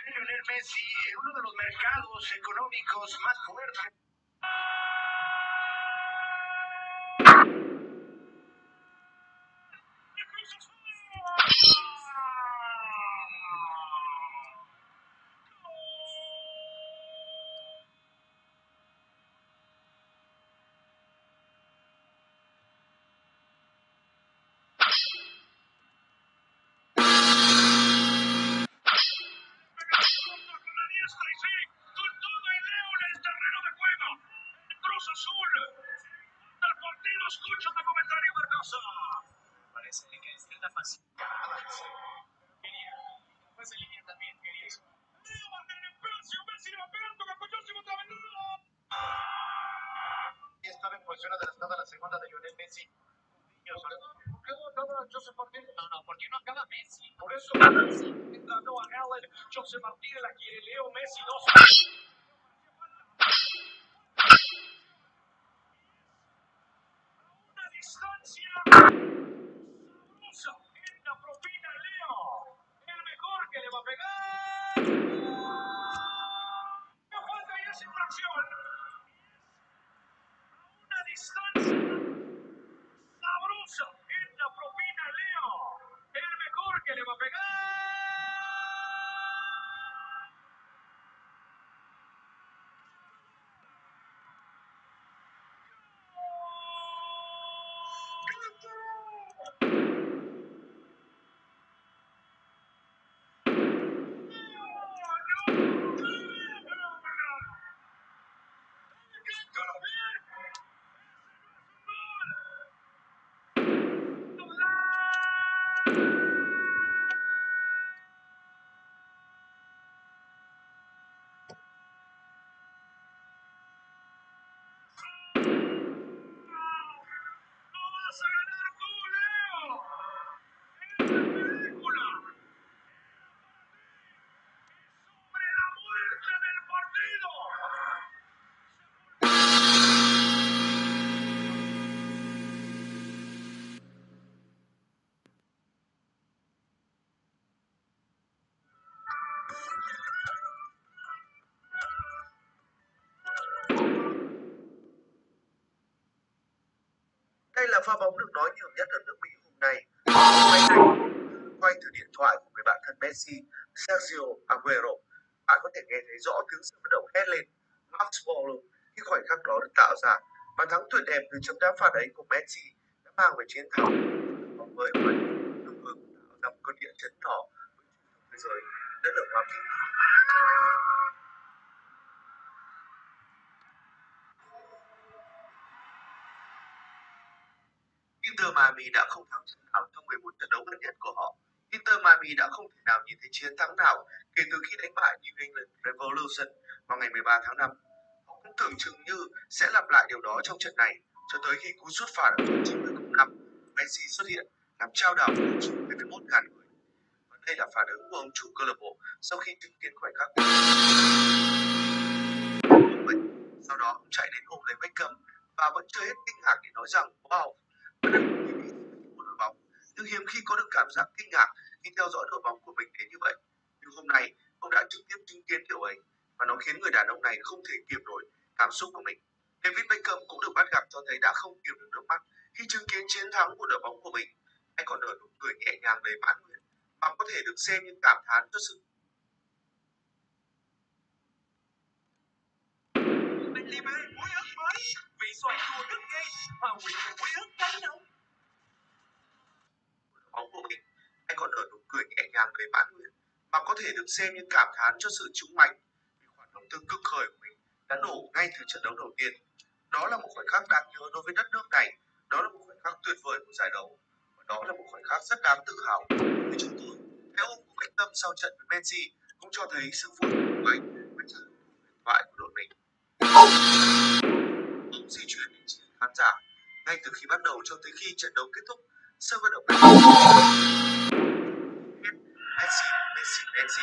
Speaker 4: Lionel Messi en uno de los mercados económicos más fuertes.
Speaker 5: Parece que es cierta facilidad.
Speaker 4: Pues en línea también, queridos. Leo va a tener espacio, Messi le va a pegar, toca Coyote contra Bernardo. Y estaba en posición adelantada la segunda de Lionel Messi. ¿Por qué no acaba Joseph Martínez?
Speaker 5: No, ¿por qué no acaba Messi?
Speaker 4: Por eso Messi ganó a Allen. Joseph Martínez la quiere, Leo Messi 2. Una distancia sabrosa en la propina Leo. El mejor que le va a pegar. No falta y es infracción. Una distancia sabrosa en la propina Leo. El mejor que le va a pegar.
Speaker 6: Đây là pha bóng được nói nhiều nhất ở nước Mỹ hôm nay. Máy này quay từ điện thoại của người bạn thân Messi, Sergio Aguero. Bạn có thể nghe thấy rõ tiếng sân vận động hét lên Max Ball khi khoảnh khắc đó được tạo ra. Bàn thắng tuyệt đẹp từ chấm đá phạt ấy của Messi đã mang về chiến thắng bóng mới và đồng thời cũng tạo ra một cơn địa chấn nhỏ thế giới rất là hoa kỳ. Inter Miami đã không thắng trận nào trong 11 trận đấu gần nhất của họ. Inter Miami đã không thể nào nhìn thấy chiến thắng nào kể từ khi đánh bại New England Revolution vào ngày 13 tháng 5. Họ cũng tưởng chừng như sẽ lặp lại điều đó trong trận này, cho tới khi cú sút phạt ở phút 90+5 Messi xuất hiện làm trao đảo 21.000 người. Và đây là phản ứng của ông chủ câu lạc bộ sau khi chứng kiến khoảnh khắc. Sau đó ông chạy đến ôm lấy Beckham và vẫn chưa hết kinh ngạc để nói rằng wow, đội bóng, nhưng hiếm khi có được cảm giác kinh ngạc khi theo dõi đội bóng của mình đến như vậy. Nhưng hôm nay ông đã trực tiếp chứng kiến điều ấy và nó khiến người đàn ông này không thể kiềm nổi cảm xúc của mình. David Beckham cũng được bắt gặp cho thấy đã không kiềm được nước mắt khi chứng kiến chiến thắng của đội bóng của mình. Anh còn nở nụ cười nhẹ nhàng đầy mãn nguyện và có thể được xem như cảm thán cho sự
Speaker 5: Vị xoài chua rất ngây, hòa quyện muối ớt cay nồng.
Speaker 6: bóng của mình. Anh còn nở nụ cười nhẹ nhàng đầy mãn nguyện và có thể được xem như cảm thán cho sự trúng mạnh vì khoản đầu tư cực khởi của mình đã nổ ngay từ trận đấu đầu tiên. Đó là một khoảnh khắc đáng nhớ đối với đất nước này. Đó là một khoảnh khắc tuyệt vời của giải đấu. Và đó là một khoảnh khắc rất đáng tự hào với chúng tôi. Cái ôm của Beckham sau trận với Messi cũng cho thấy sự vui của anh với trận huyền thoại của đội mình. Ông di chuyển đến chiến khán giả ngay từ khi bắt đầu cho tới khi trận đấu kết thúc. Sân vận động Messi, Messi, Messi.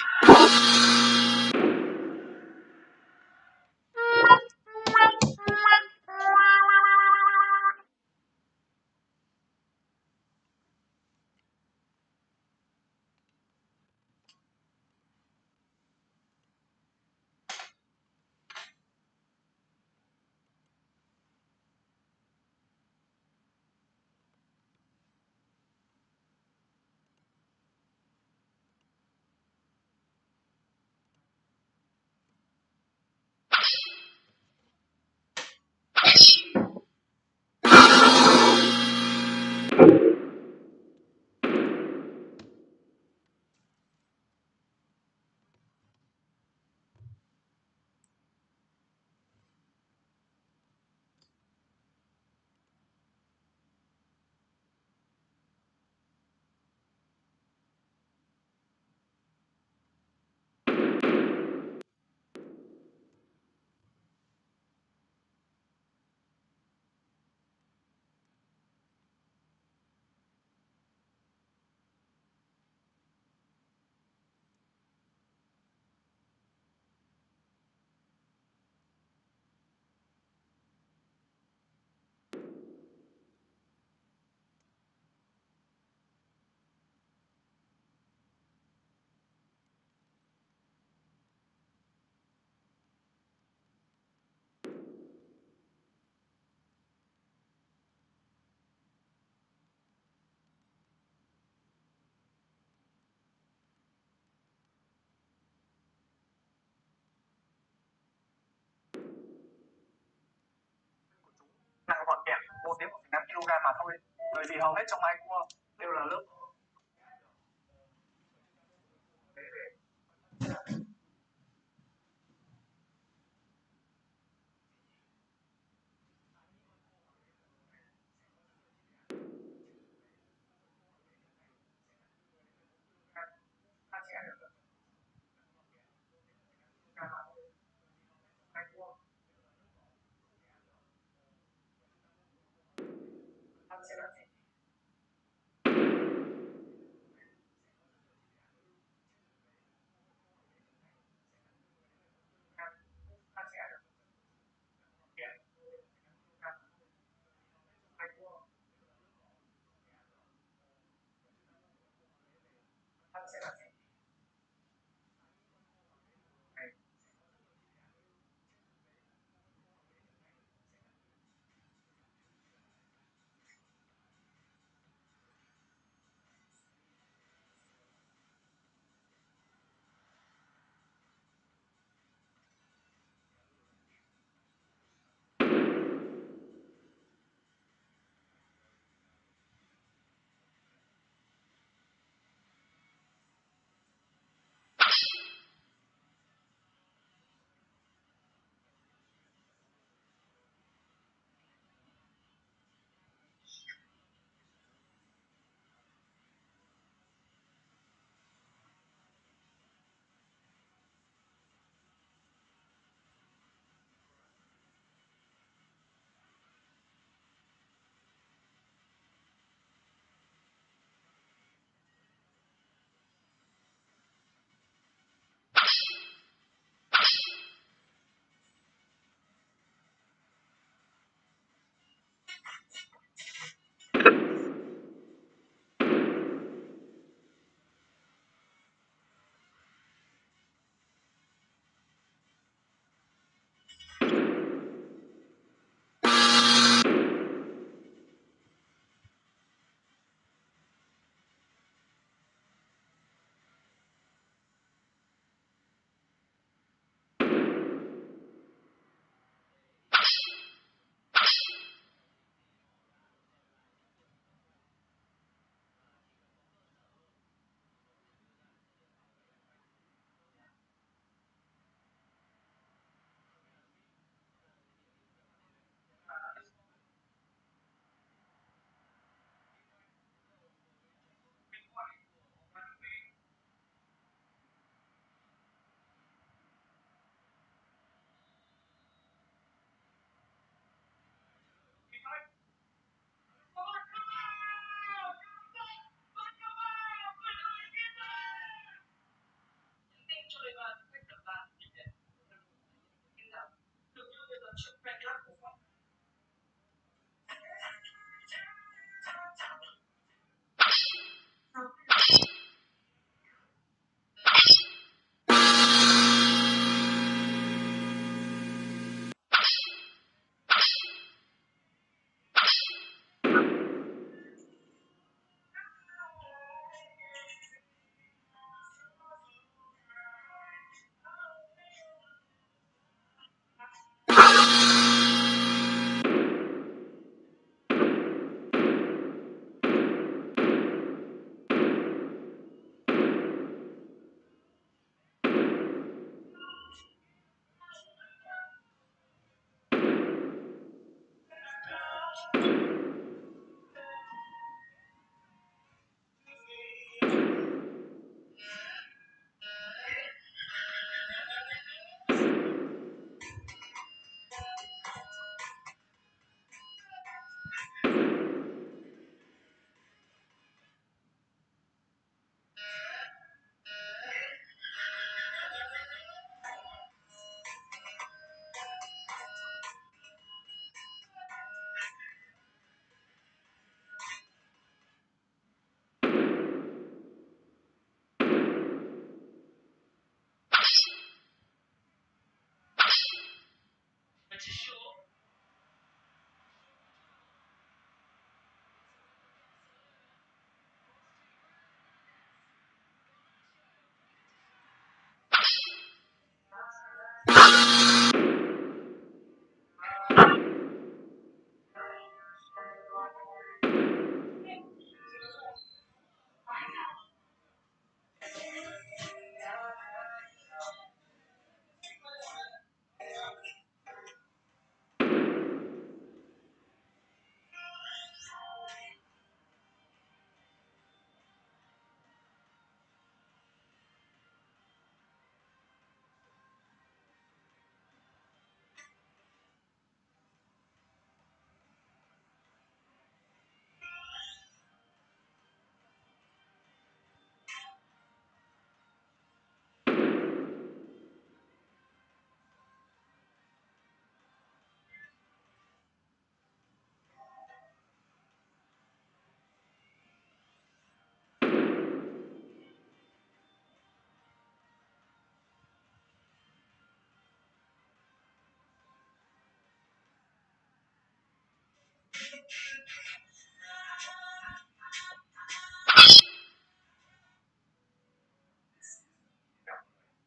Speaker 4: Nặng gọn kẹt 1 đến 1,5 kg mà thôi, bởi vì hầu hết trong hai cua đều là lớp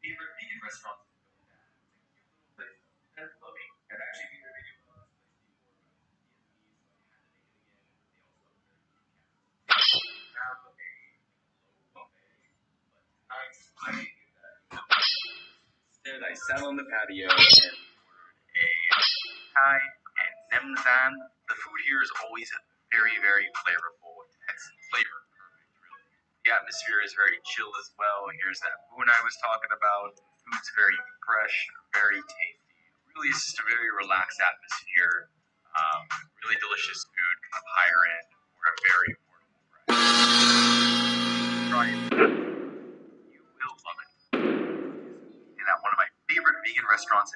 Speaker 2: Favorite vegan restaurants? Instead, I sat on the patio and ordered a Thai and nem san. The food here is always very, very flavorful. It's flavor perfect, really. The atmosphere is very chill as well. Here's that moon I was talking about. Food's very fresh, very tasty. Really, it's just a very relaxed atmosphere. Really delicious food, kind of higher end for a very affordable price. Try it. You will love it. And at one of my favorite vegan restaurants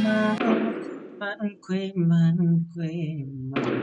Speaker 1: mau man quê mau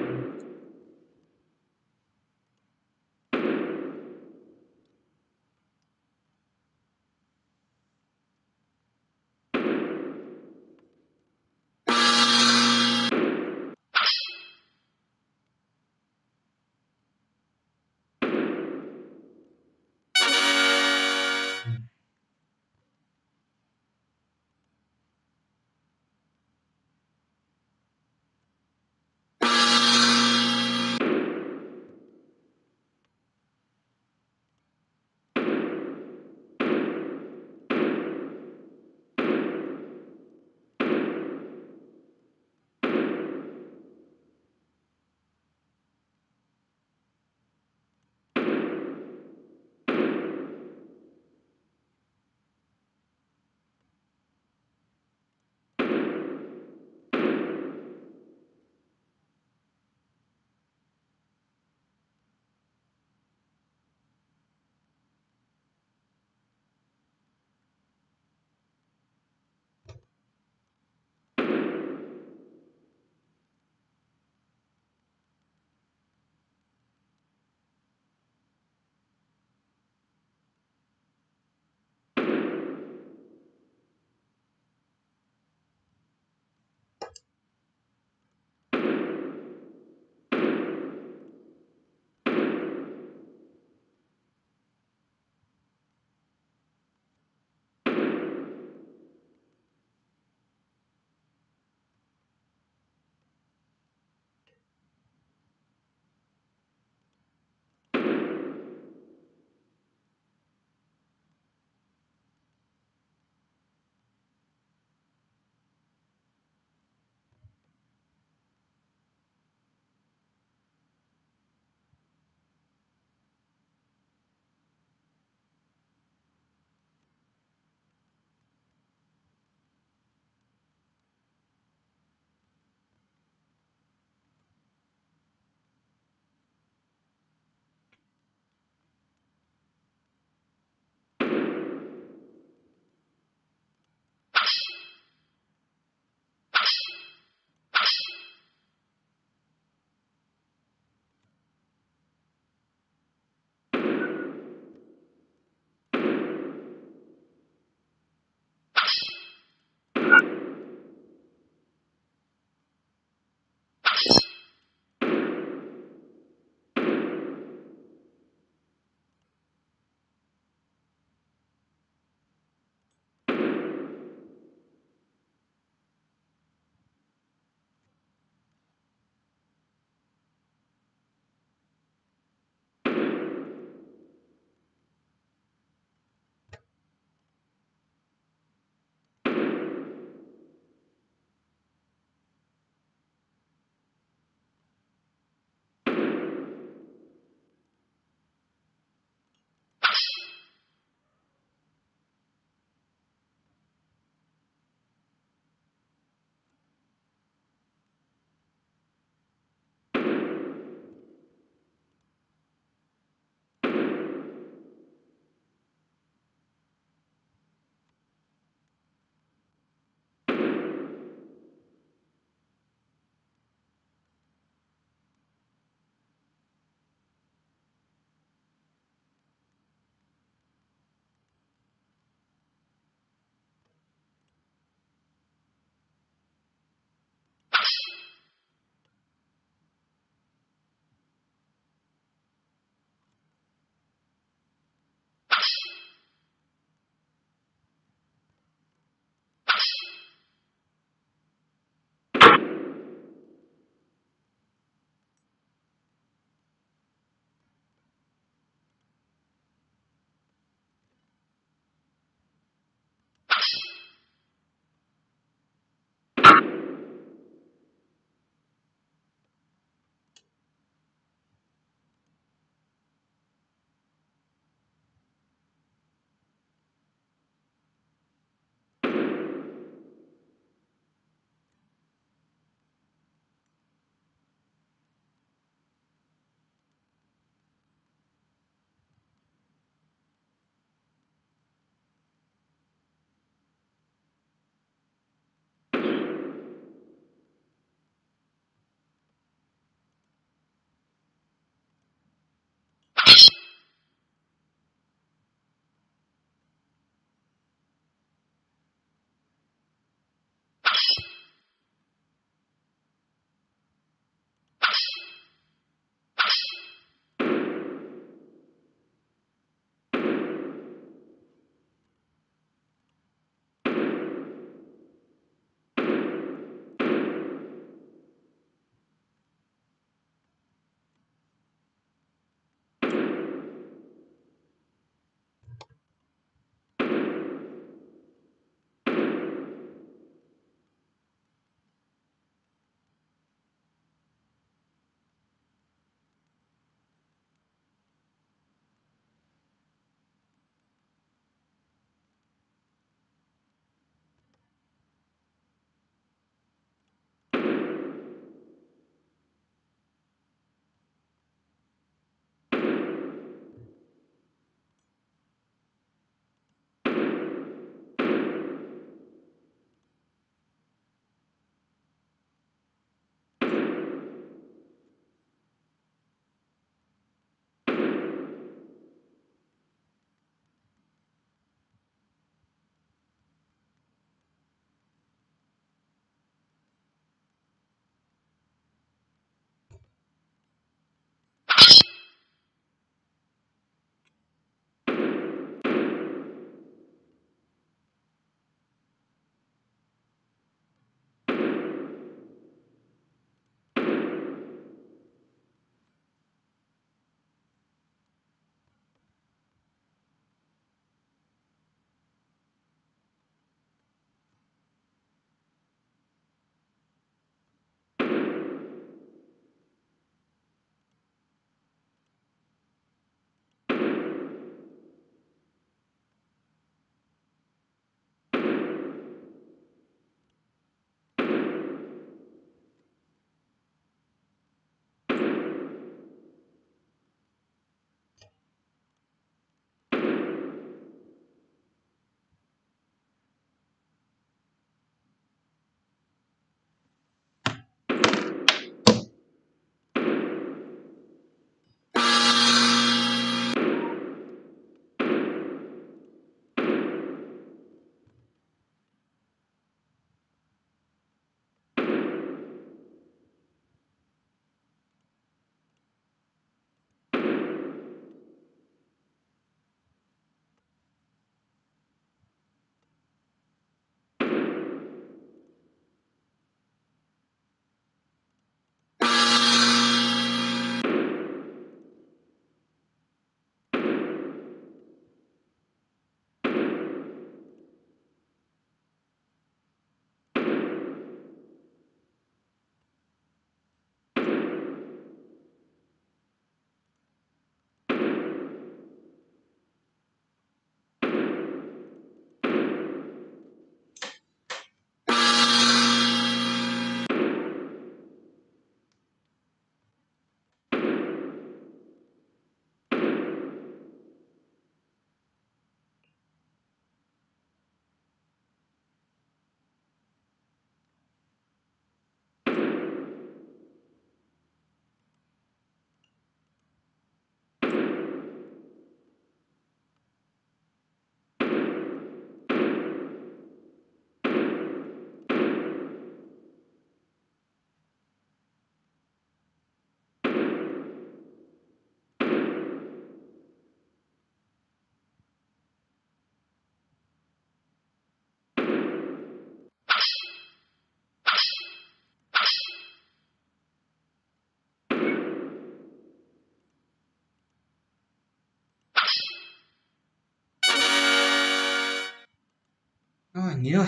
Speaker 1: Nghỉ rồi.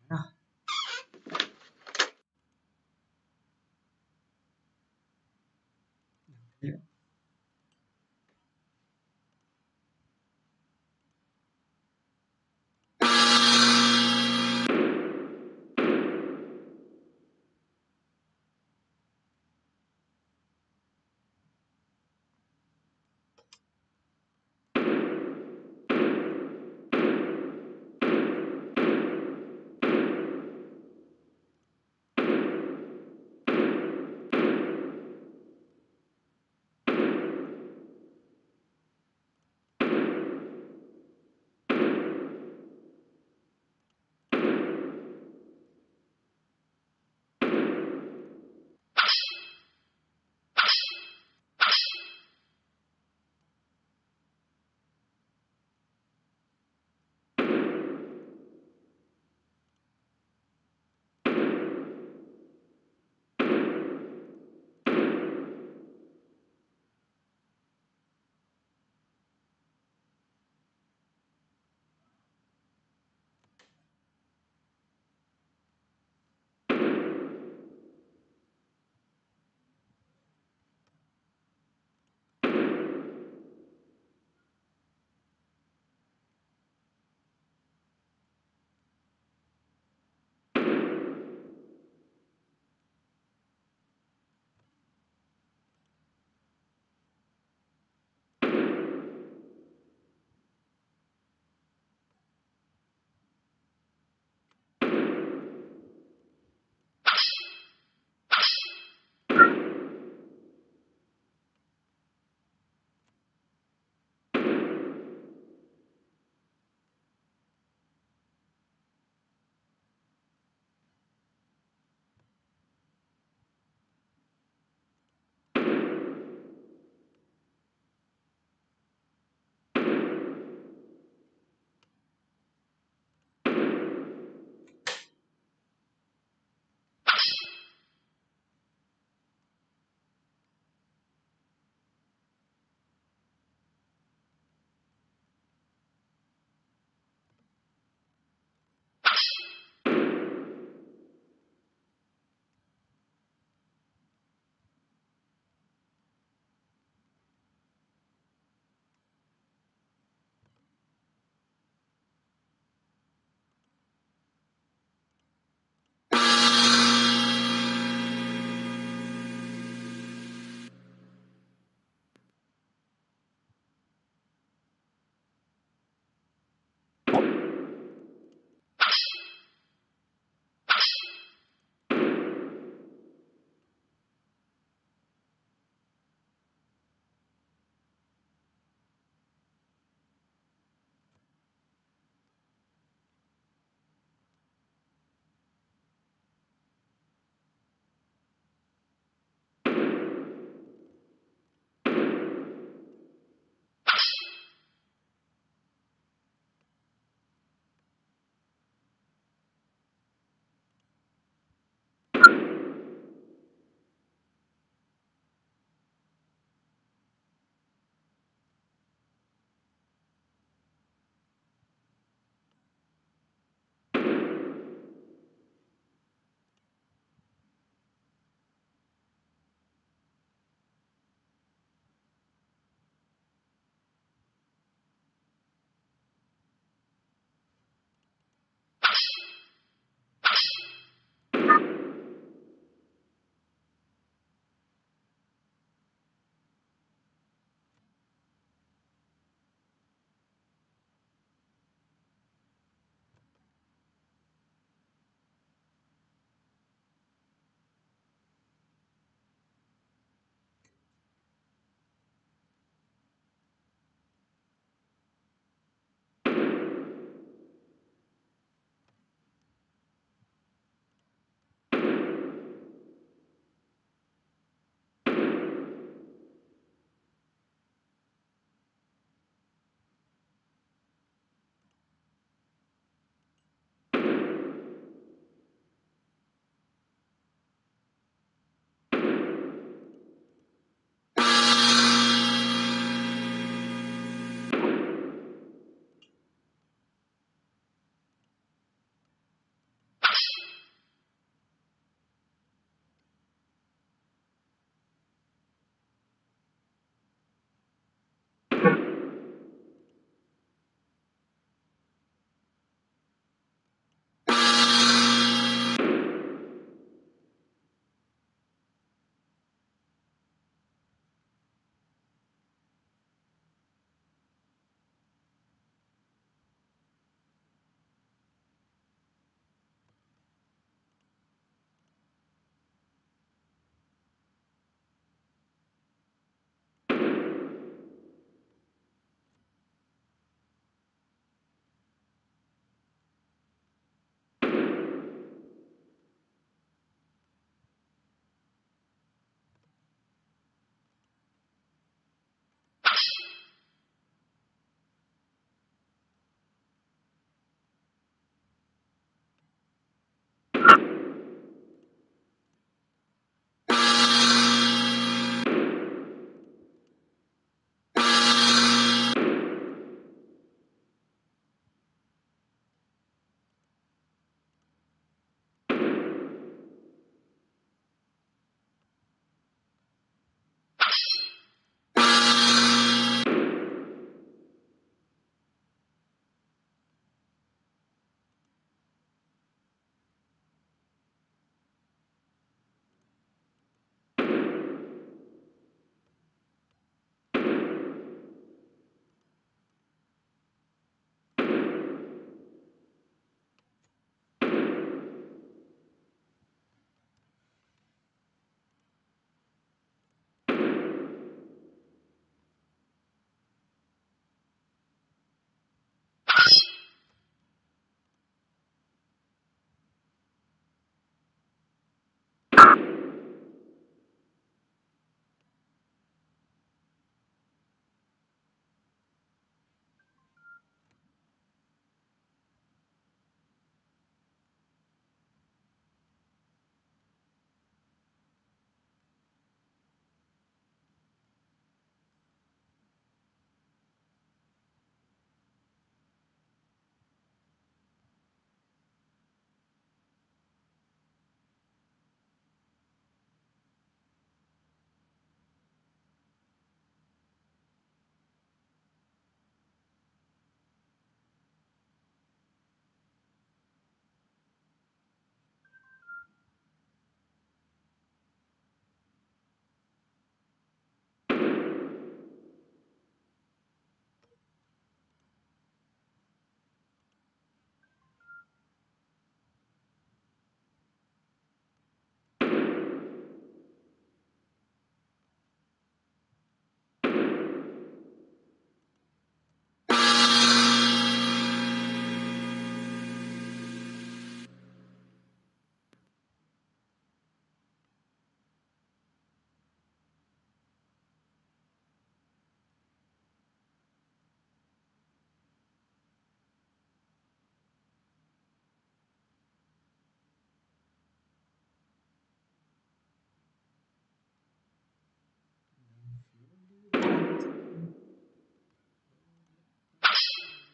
Speaker 1: Nào.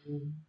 Speaker 1: Ừ.